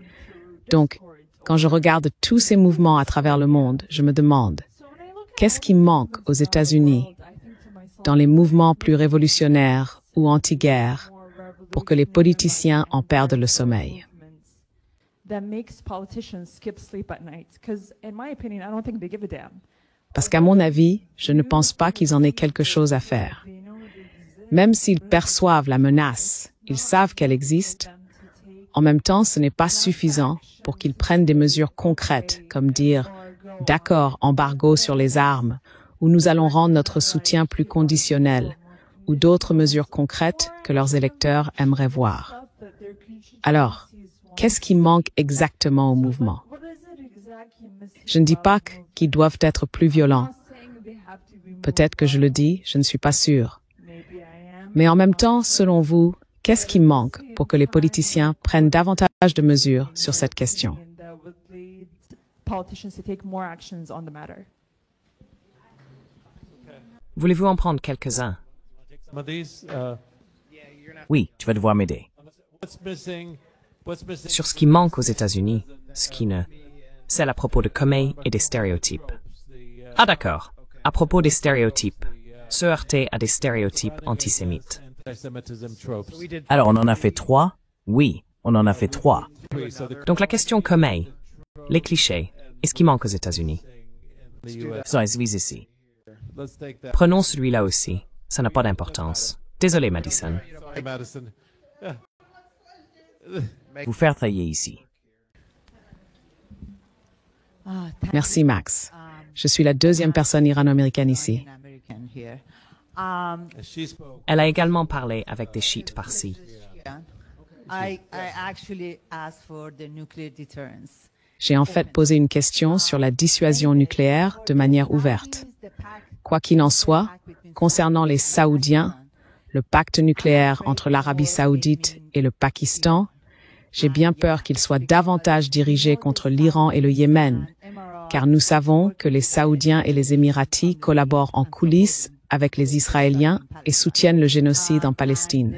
Donc, quand je regarde tous ces mouvements à travers le monde, je me demande, qu'est-ce qui manque aux États-Unis dans les mouvements plus révolutionnaires ou anti-guerre pour que les politiciens en perdent le sommeil? Parce qu'à mon avis, je ne pense pas qu'ils en aient quelque chose à faire. Même s'ils perçoivent la menace, ils savent qu'elle existe, en même temps, ce n'est pas suffisant pour qu'ils prennent des mesures concrètes, comme dire « d'accord, embargo sur les armes » ou « nous allons rendre notre soutien plus conditionnel » ou d'autres mesures concrètes que leurs électeurs aimeraient voir. Alors, qu'est-ce qui manque exactement au mouvement? Je ne dis pas qu'ils doivent être plus violents. Peut-être que je le dis, je ne suis pas sûre. Mais en même temps, selon vous, qu'est-ce qui manque pour que les politiciens prennent davantage de mesures sur cette question? Voulez-vous en prendre quelques-uns? Oui, tu vas devoir m'aider. Sur ce qui manque aux États-Unis, ce qui ne... C'est à propos de Comey et des stéréotypes. Ah d'accord, à propos des stéréotypes, se heurter à des stéréotypes antisémites. Alors, on en a fait 3? Oui, on en a fait 3. Donc la question Comey, les clichés, et ce qui manque aux États-Unis. Faisons ici. Prenons celui-là aussi, ça n'a pas d'importance. Désolé, Madison. Vous faire tailler ici. Merci, Max. Je suis la deuxième personne irano-américaine ici. Elle a également parlé avec des chiites par-ci. J'ai en fait posé une question sur la dissuasion nucléaire de manière ouverte. Quoi qu'il en soit, concernant les Saoudiens, le pacte nucléaire entre l'Arabie saoudite et le Pakistan, j'ai bien peur qu'il soit davantage dirigé contre l'Iran et le Yémen, car nous savons que les Saoudiens et les Émiratis collaborent en coulisses avec les Israéliens et soutiennent le génocide en Palestine.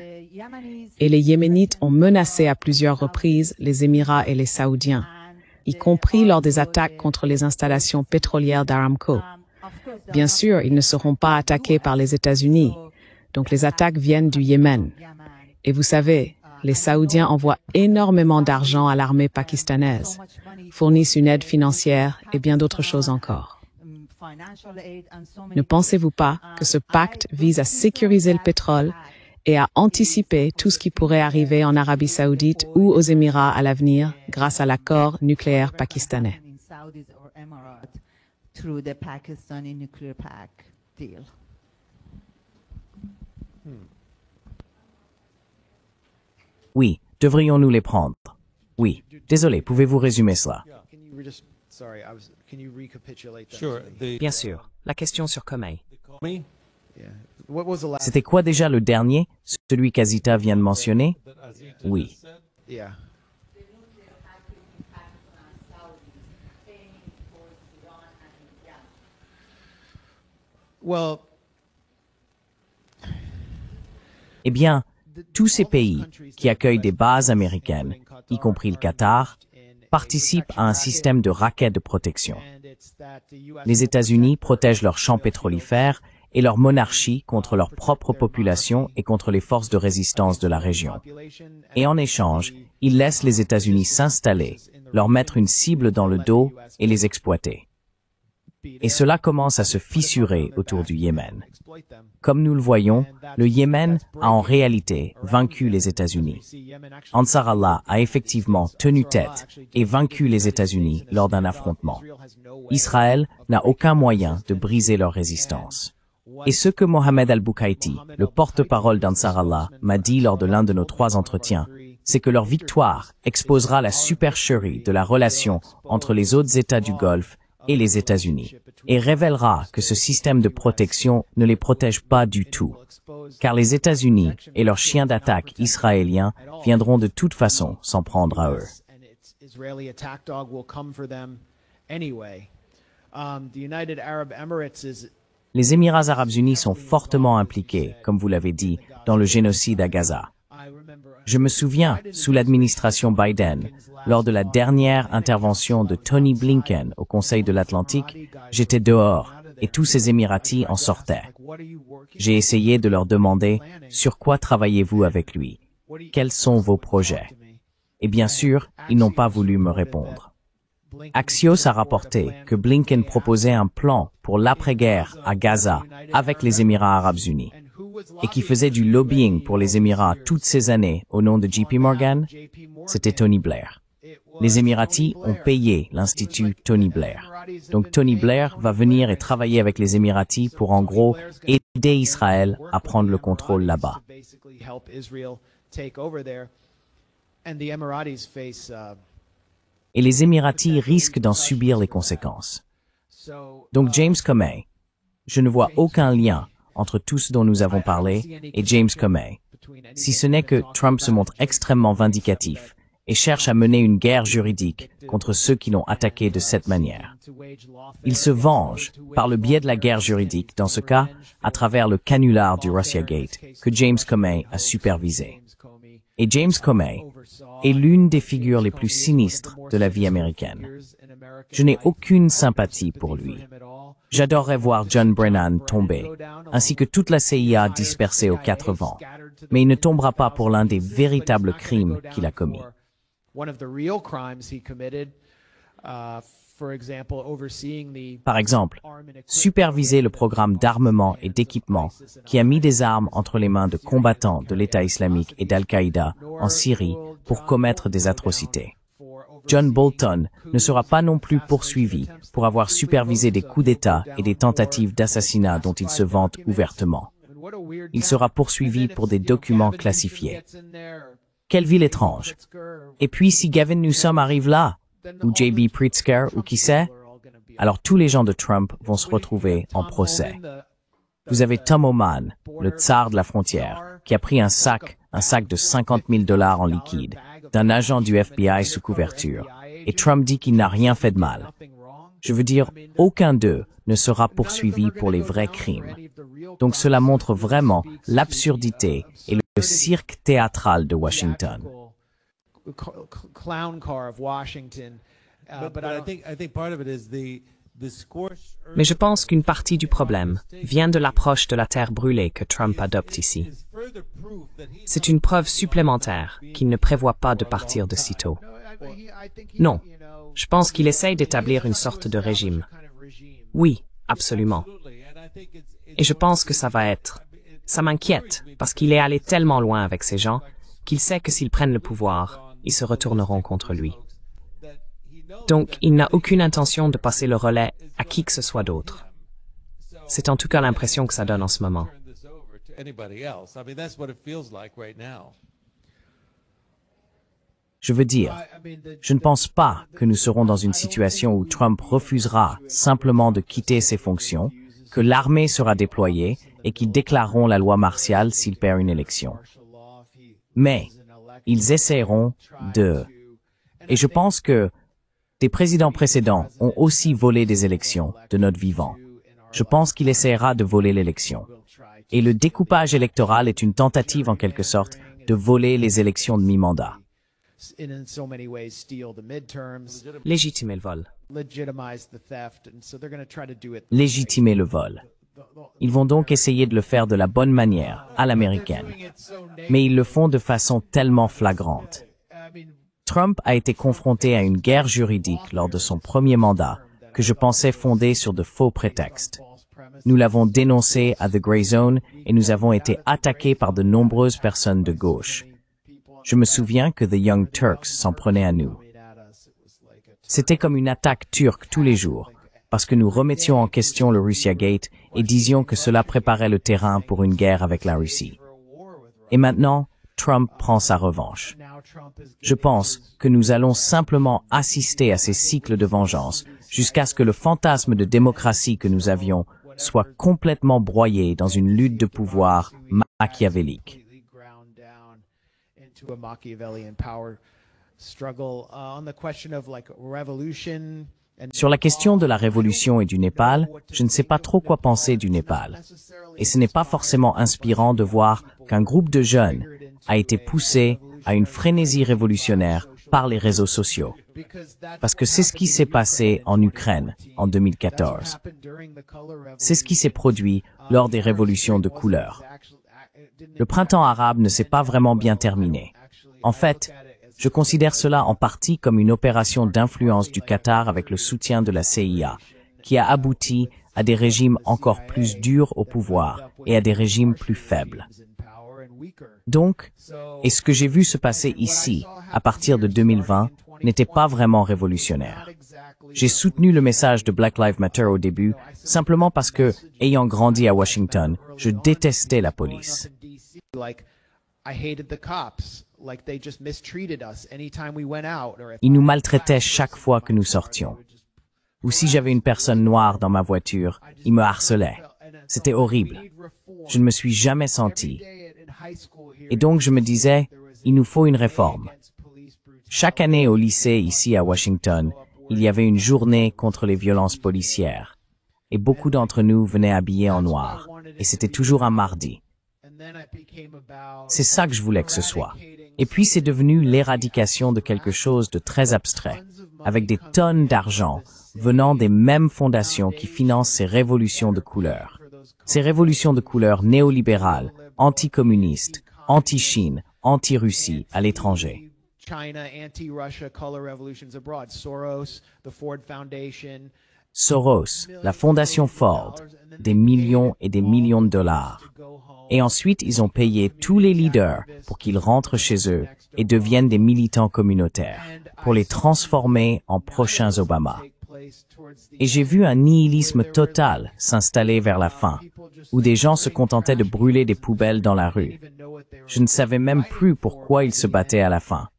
Et les Yéménites ont menacé à plusieurs reprises les Émirats et les Saoudiens, y compris lors des attaques contre les installations pétrolières d'Aramco. Bien sûr, ils ne seront pas attaqués par les États-Unis, donc les attaques viennent du Yémen. Et vous savez, les Saoudiens envoient énormément d'argent à l'armée pakistanaise, fournissent une aide financière et bien d'autres choses encore. Ne pensez-vous pas que ce pacte vise à sécuriser le pétrole et à anticiper tout ce qui pourrait arriver en Arabie saoudite ou aux Émirats à l'avenir grâce à l'accord nucléaire pakistanais? Oui, devrions-nous les prendre? Oui. Désolé, pouvez-vous résumer cela? Bien sûr, la question sur Comey. C'était quoi déjà le dernier, celui qu'Azita vient de mentionner? Oui. Eh bien, tous ces pays qui accueillent des bases américaines, y compris le Qatar, participent à un système de raquettes de protection. Les États-Unis protègent leurs champs pétrolifères et leur monarchie contre leur propre population et contre les forces de résistance de la région. Et en échange, ils laissent les États-Unis s'installer, leur mettre une cible dans le dos et les exploiter. Et cela commence à se fissurer autour du Yémen. Comme nous le voyons, le Yémen a en réalité vaincu les États-Unis. Ansar Allah a effectivement tenu tête et vaincu les États-Unis lors d'un affrontement. Israël n'a aucun moyen de briser leur résistance. Et ce que Mohamed Al-Boukaiti, le porte-parole d'Ansar Allah, m'a dit lors de l'un de nos 3 entretiens, c'est que leur victoire exposera la supercherie de la relation entre les autres États du Golfe et les États-Unis, et révélera que ce système de protection ne les protège pas du tout, car les États-Unis et leurs chiens d'attaque israéliens viendront de toute façon s'en prendre à eux. Les Émirats arabes unis sont fortement impliqués, comme vous l'avez dit, dans le génocide à Gaza. Je me souviens, sous l'administration Biden, lors de la dernière intervention de Tony Blinken au Conseil de l'Atlantique, j'étais dehors et tous ces Émiratis en sortaient. J'ai essayé de leur demander « Sur quoi travaillez-vous avec lui? Quels sont vos projets ?» Et bien sûr, ils n'ont pas voulu me répondre. Axios a rapporté que Blinken proposait un plan pour l'après-guerre à Gaza avec les Émirats arabes unis et qui faisait du lobbying pour les Émirats toutes ces années au nom de JP Morgan, c'était Tony Blair. Les Émiratis ont payé l'Institut Tony Blair. Donc Tony Blair va venir et travailler avec les Émiratis pour en gros aider Israël à prendre le contrôle là-bas. Et les Émiratis risquent d'en subir les conséquences. Donc James Comey, je ne vois aucun lien entre tout ce dont nous avons parlé et James Comey, si ce n'est que Trump se montre extrêmement vindicatif et cherche à mener une guerre juridique contre ceux qui l'ont attaqué de cette manière. Il se venge par le biais de la guerre juridique, dans ce cas, à travers le canular du Russiagate que James Comey a supervisé. Et James Comey est l'une des figures les plus sinistres de la vie américaine. Je n'ai aucune sympathie pour lui. J'adorerais voir John Brennan tomber, ainsi que toute la CIA dispersée aux quatre vents. Mais il ne tombera pas pour l'un des véritables crimes qu'il a commis. Par exemple, superviser le programme d'armement et d'équipement qui a mis des armes entre les mains de combattants de l'État islamique et d'Al-Qaïda en Syrie pour commettre des atrocités. John Bolton ne sera pas non plus poursuivi pour avoir supervisé des coups d'État et des tentatives d'assassinat dont il se vante ouvertement. Il sera poursuivi pour des documents classifiés. Quelle ville étrange. Et puis si Gavin Newsom arrive là, ou J.B. Pritzker, ou qui sait, alors tous les gens de Trump vont se retrouver en procès. Vous avez Tom Oman, le tsar de la frontière, qui a pris un sac de $50 000 en liquide, d'un agent du FBI sous couverture, et Trump dit qu'il n'a rien fait de mal. Je veux dire, aucun d'eux ne sera poursuivi pour les vrais crimes. Donc cela montre vraiment l'absurdité et le cirque théâtral de Washington. Mais je pense qu'une partie du problème vient de l'approche de la terre brûlée que Trump adopte ici. C'est une preuve supplémentaire qu'il ne prévoit pas de partir de sitôt. Non, je pense qu'il essaye d'établir une sorte de régime. Oui, absolument. Et je pense que ça m'inquiète, parce qu'il est allé tellement loin avec ces gens qu'il sait que s'ils prennent le pouvoir, ils se retourneront contre lui. Donc, il n'a aucune intention de passer le relais à qui que ce soit d'autre. C'est en tout cas l'impression que ça donne en ce moment. Je veux dire, je ne pense pas que nous serons dans une situation où Trump refusera simplement de quitter ses fonctions, que l'armée sera déployée et qu'ils déclareront la loi martiale s'il perd une élection. Mais ils essaieront de... Et je pense que des présidents précédents ont aussi volé des élections de notre vivant. Je pense qu'il essaiera de voler l'élection. Et le découpage électoral est une tentative en quelque sorte de voler les élections de mi-mandat. Légitimer le vol. Légitimer le vol. Ils vont donc essayer de le faire de la bonne manière, à l'américaine. Mais ils le font de façon tellement flagrante. Trump a été confronté à une guerre juridique lors de son premier mandat que je pensais fondée sur de faux prétextes. Nous l'avons dénoncé à The Grey Zone et nous avons été attaqués par de nombreuses personnes de gauche. Je me souviens que The Young Turks s'en prenait à nous. C'était comme une attaque turque tous les jours, parce que nous remettions en question le Russiagate et disions que cela préparait le terrain pour une guerre avec la Russie. Et maintenant, Trump prend sa revanche. Je pense que nous allons simplement assister à ces cycles de vengeance jusqu'à ce que le fantasme de démocratie que nous avions soit complètement broyé dans une lutte de pouvoir machiavélique. Sur la question de la révolution et du Népal, je ne sais pas trop quoi penser du Népal. Et ce n'est pas forcément inspirant de voir qu'un groupe de jeunes a été poussé à une frénésie révolutionnaire par les réseaux sociaux. Parce que c'est ce qui s'est passé en Ukraine en 2014. C'est ce qui s'est produit lors des révolutions de couleur. Le printemps arabe ne s'est pas vraiment bien terminé. En fait, je considère cela en partie comme une opération d'influence du Qatar avec le soutien de la CIA, qui a abouti à des régimes encore plus durs au pouvoir et à des régimes plus faibles. Donc, et ce que j'ai vu se passer ici, à partir de 2020, n'était pas vraiment révolutionnaire. J'ai soutenu le message de Black Lives Matter au début, simplement parce que, ayant grandi à Washington, je détestais la police. Ils nous maltraitaient chaque fois que nous sortions. Ou si j'avais une personne noire dans ma voiture, ils me harcelaient. C'était horrible. Je ne me suis jamais senti. Et donc je me disais, il nous faut une réforme. Chaque année au lycée ici à Washington, il y avait une journée contre les violences policières. Et beaucoup d'entre nous venaient habillés en noir. Et c'était toujours un mardi. C'est ça que je voulais que ce soit. Et puis c'est devenu l'éradication de quelque chose de très abstrait, avec des tonnes d'argent venant des mêmes fondations qui financent ces révolutions de couleur. Ces révolutions de couleur néolibérales, anticommunistes, anti-Chine, anti-Russie à l'étranger. Soros, la fondation Ford, des millions et des millions de dollars. Et ensuite, ils ont payé tous les leaders pour qu'ils rentrent chez eux et deviennent des militants communautaires, pour les transformer en prochains Obama. Et j'ai vu un nihilisme total s'installer vers la fin, où des gens se contentaient de brûler des poubelles dans la rue. Je ne savais même plus pourquoi ils se battaient à la fin.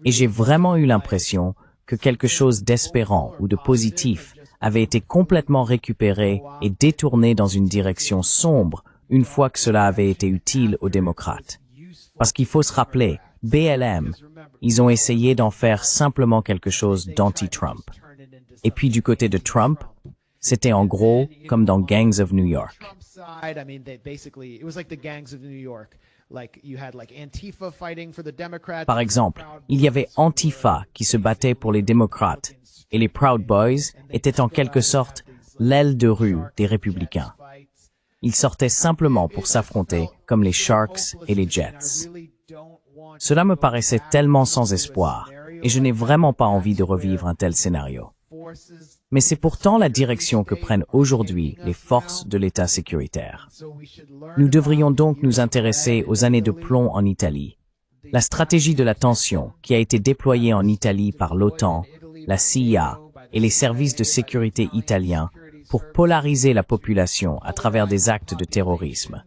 Et j'ai vraiment eu l'impression que quelque chose d'espérant ou de positif avait été complètement récupéré et détourné dans une direction sombre une fois que cela avait été utile aux démocrates. Parce qu'il faut se rappeler, BLM, ils ont essayé d'en faire simplement quelque chose d'anti-Trump. Et puis du côté de Trump, c'était en gros comme dans Gangs of New York. Par exemple, il y avait Antifa qui se battait pour les démocrates et les Proud Boys étaient en quelque sorte l'aile de rue des républicains. Ils sortaient simplement pour s'affronter comme les Sharks et les Jets. Cela me paraissait tellement sans espoir et je n'ai vraiment pas envie de revivre un tel scénario. Mais c'est pourtant la direction que prennent aujourd'hui les forces de l'État sécuritaire. Nous devrions donc nous intéresser aux années de plomb en Italie. La stratégie de la tension qui a été déployée en Italie par l'OTAN, la CIA et les services de sécurité italiens pour polariser la population à travers des actes de terrorisme.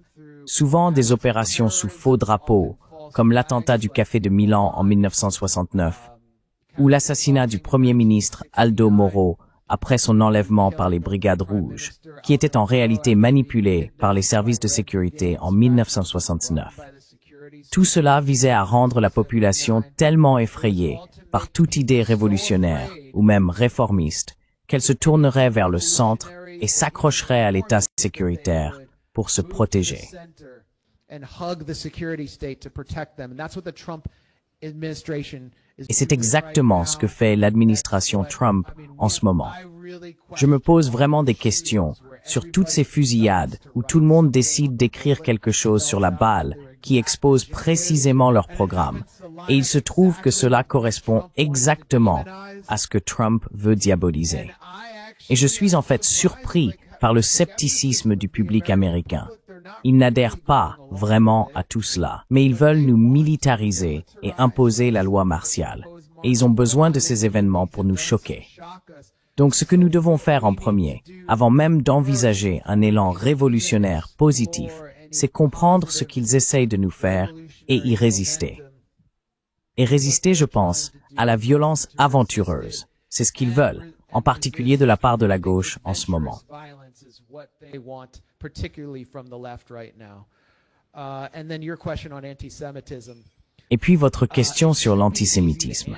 Souvent des opérations sous faux drapeaux, comme l'attentat du Café de Milan en 1969, ou l'assassinat du Premier ministre Aldo Moro après son enlèvement par les Brigades Rouges, qui était en réalité manipulé par les services de sécurité en 1969. Tout cela visait à rendre la population tellement effrayée par toute idée révolutionnaire ou même réformiste qu'elle se tournerait vers le centre et s'accrocherait à l'État sécuritaire pour se protéger. Et c'est exactement ce que fait l'administration Trump en ce moment. Je me pose vraiment des questions sur toutes ces fusillades où tout le monde décide d'écrire quelque chose sur la balle qui expose précisément leur programme. Et il se trouve que cela correspond exactement à ce que Trump veut diaboliser. Et je suis en fait surpris par le scepticisme du public américain. Ils n'adhèrent pas vraiment à tout cela, mais ils veulent nous militariser et imposer la loi martiale. Et ils ont besoin de ces événements pour nous choquer. Donc ce que nous devons faire en premier, avant même d'envisager un élan révolutionnaire positif, c'est comprendre ce qu'ils essayent de nous faire et y résister. Et résister, je pense, à la violence aventureuse. C'est ce qu'ils veulent, en particulier de la part de la gauche en ce moment. Et puis votre question sur l'antisémitisme.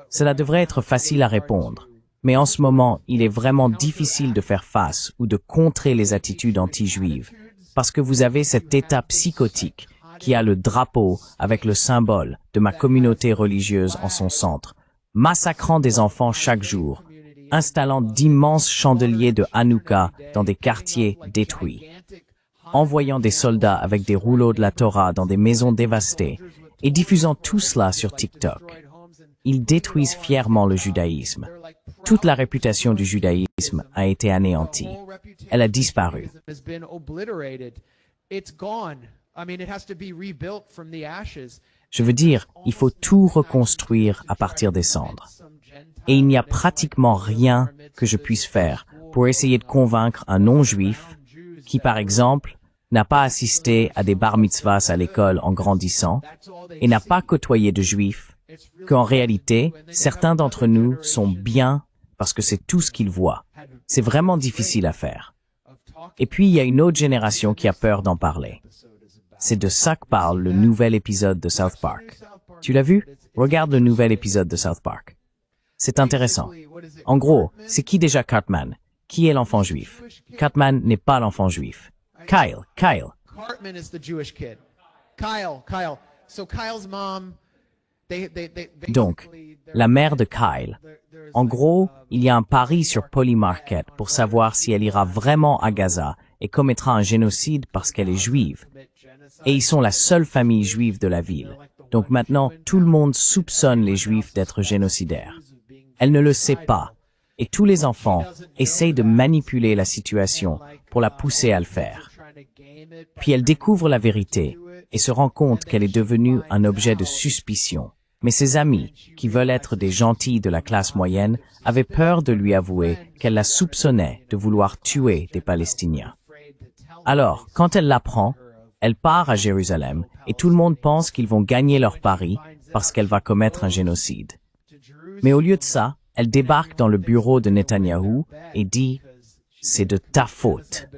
Cela devrait être facile à répondre, Mais en ce moment, il est vraiment difficile de faire face ou de contrer les attitudes anti-juives, parce que vous avez cet état psychotique qui a le drapeau avec le symbole de ma communauté religieuse en son centre, massacrant des enfants chaque jour, installant d'immenses chandeliers de Hanouka dans des quartiers détruits, envoyant des soldats avec des rouleaux de la Torah dans des maisons dévastées et diffusant tout cela sur TikTok. Ils détruisent fièrement le judaïsme. Toute la réputation du judaïsme a été anéantie. Elle a disparu. Je veux dire, il faut tout reconstruire à partir des cendres. Et il n'y a pratiquement rien que je puisse faire pour essayer de convaincre un non-juif qui, par exemple, n'a pas assisté à des bar mitzvahs à l'école en grandissant et n'a pas côtoyé de juifs, qu'en réalité, certains d'entre nous sont bien parce que c'est tout ce qu'ils voient. C'est vraiment difficile à faire. Et puis, il y a une autre génération qui a peur d'en parler. C'est de ça que parle le nouvel épisode de South Park. Tu l'as vu? Regarde le nouvel épisode de South Park. C'est intéressant. En gros, c'est qui déjà Cartman? Qui est l'enfant juif? Cartman n'est pas l'enfant juif. Kyle. Cartman is the Jewish kid. Kyle. So Kyle's mom, Donc, la mère de Kyle. En gros, il y a un pari sur Polymarket pour savoir si elle ira vraiment à Gaza et commettra un génocide parce qu'elle est juive. Et ils sont la seule famille juive de la ville. Donc maintenant, tout le monde soupçonne les juifs d'être génocidaires. Elle ne le sait pas. Et tous les enfants essayent de manipuler la situation pour la pousser à le faire. Puis elle découvre la vérité et se rend compte qu'elle est devenue un objet de suspicion. Mais ses amis, qui veulent être des gentils de la classe moyenne, avaient peur de lui avouer qu'elle la soupçonnait de vouloir tuer des Palestiniens. Alors, quand elle l'apprend, elle part à Jérusalem et tout le monde pense qu'ils vont gagner leur pari parce qu'elle va commettre un génocide. Mais au lieu de ça, elle débarque dans le bureau de Netanyahou et dit « C'est de ta faute ».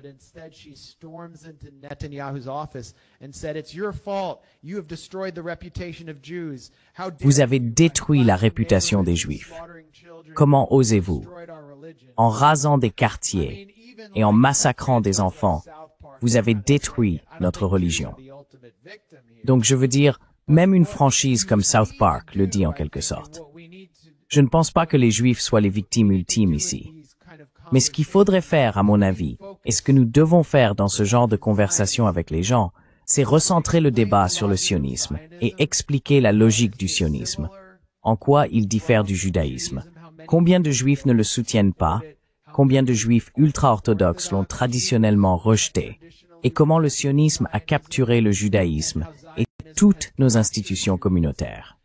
Vous avez détruit la réputation des Juifs. Comment osez-vous? En rasant des quartiers et en massacrant des enfants, vous avez détruit notre religion. Donc je veux dire, même une franchise comme South Park le dit en quelque sorte. Je ne pense pas que les Juifs soient les victimes ultimes ici. Mais ce qu'il faudrait faire, à mon avis, et ce que nous devons faire dans ce genre de conversation avec les gens, c'est recentrer le débat sur le sionisme et expliquer la logique du sionisme. En quoi il diffère du judaïsme? Combien de Juifs ne le soutiennent pas? Combien de Juifs ultra-orthodoxes l'ont traditionnellement rejeté? Et comment le sionisme a capturé le judaïsme et toutes nos institutions communautaires?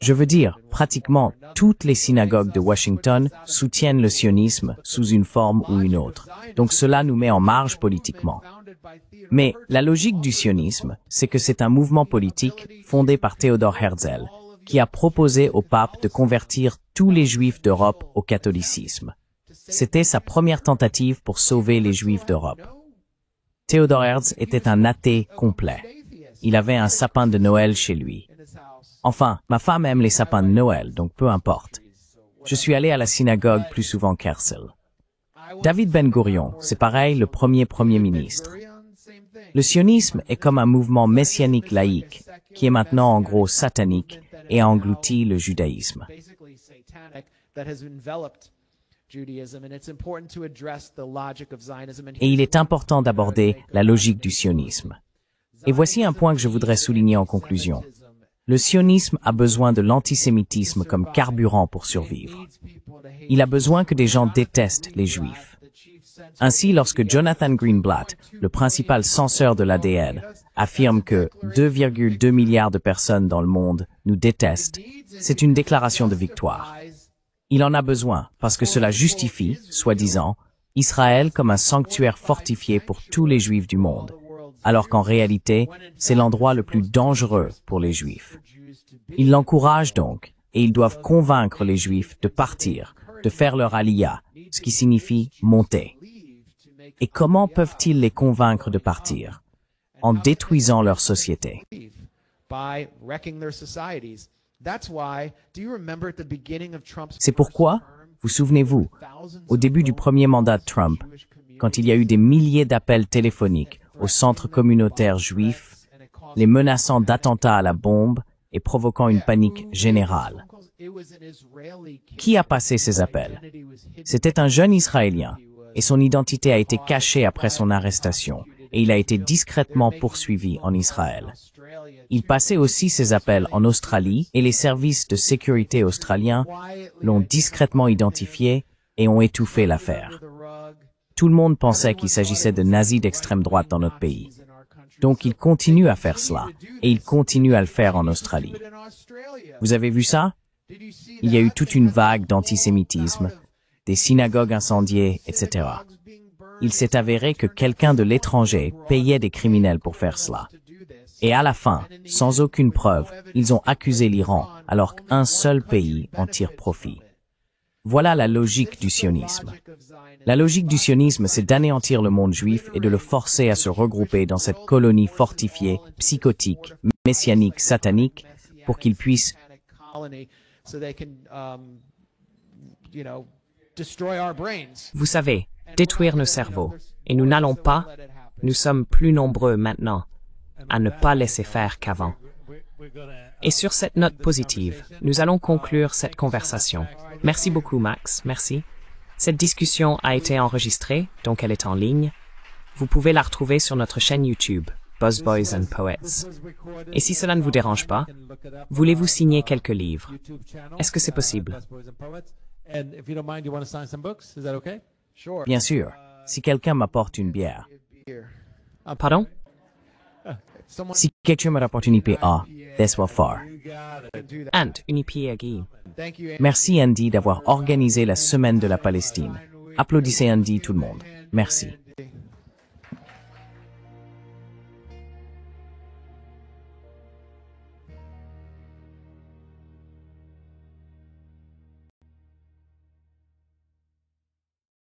Je veux dire, pratiquement toutes les synagogues de Washington soutiennent le sionisme sous une forme ou une autre. Donc cela nous met en marge politiquement. Mais la logique du sionisme, c'est que c'est un mouvement politique fondé par Theodor Herzl, qui a proposé au pape de convertir tous les Juifs d'Europe au catholicisme. C'était sa première tentative pour sauver les Juifs d'Europe. Theodor Herzl était un athée complet. Il avait un sapin de Noël chez lui. Enfin, ma femme aime les sapins de Noël, donc peu importe. Je suis allé à la synagogue plus souvent qu'Herzl. David Ben Gurion, c'est pareil, le premier ministre. Le sionisme est comme un mouvement messianique laïque, qui est maintenant en gros satanique et a englouti le judaïsme. Et il est important d'aborder la logique du sionisme. Et voici un point que je voudrais souligner en conclusion. Le sionisme a besoin de l'antisémitisme comme carburant pour survivre. Il a besoin que des gens détestent les Juifs. Ainsi, lorsque Jonathan Greenblatt, le principal censeur de l'ADN, affirme que 2,2 milliards de personnes dans le monde nous détestent, c'est une déclaration de victoire. Il en a besoin parce que cela justifie, soi-disant, Israël comme un sanctuaire fortifié pour tous les Juifs du monde, alors qu'en réalité, c'est l'endroit le plus dangereux pour les Juifs. Il l'encourage donc, et ils doivent convaincre les Juifs de partir, de faire leur aliyah, ce qui signifie monter. Et comment peuvent-ils les convaincre de partir? En détruisant leur société. by wrecking their societies. That's why, do you remember at the beginning of Trump's C'est pourquoi, vous souvenez-vous, au début du premier mandat de Trump, quand il y a eu des milliers d'appels téléphoniques aux centres communautaires juifs, les menaçant d'attentats à la bombe et provoquant une panique générale. Qui a passé ces appels? C'était un jeune Israélien, et son identité a été cachée après son arrestation, et il a été discrètement poursuivi en Israël. Il passait aussi ces appels en Australie, et les services de sécurité australiens l'ont discrètement identifié et ont étouffé l'affaire. Tout le monde pensait qu'il s'agissait de nazis d'extrême droite dans notre pays. Donc il continue à faire cela, et il continue à le faire en Australie. Vous avez vu ça? Il y a eu toute une vague d'antisémitisme, des synagogues incendiées, etc. Il s'est avéré que quelqu'un de l'étranger payait des criminels pour faire cela. Et à la fin, sans aucune preuve, ils ont accusé l'Iran, alors qu'un seul pays en tire profit. Voilà la logique du sionisme. La logique du sionisme, c'est d'anéantir le monde juif et de le forcer à se regrouper dans cette colonie fortifiée, psychotique, messianique, satanique, pour qu'il puisse Vous savez, détruire nos cerveaux. Et nous n'allons pas, nous sommes plus nombreux maintenant, à ne pas laisser faire qu'avant. Et sur cette note positive, nous allons conclure cette conversation. Merci beaucoup, Max. Merci. Cette discussion a été enregistrée, donc elle est en ligne. Vous pouvez la retrouver sur notre chaîne YouTube, Buzzboys and Poets. Et si cela ne vous dérange pas, voulez-vous signer quelques livres? Est-ce que c'est possible? Bien sûr, si quelqu'un m'apporte une bière. Pardon? Si quelqu'un me rapporte une IPA, this will far. And une IPA. Merci Andy d'avoir organisé la semaine de la Palestine. Applaudissez Andy tout le monde. Merci.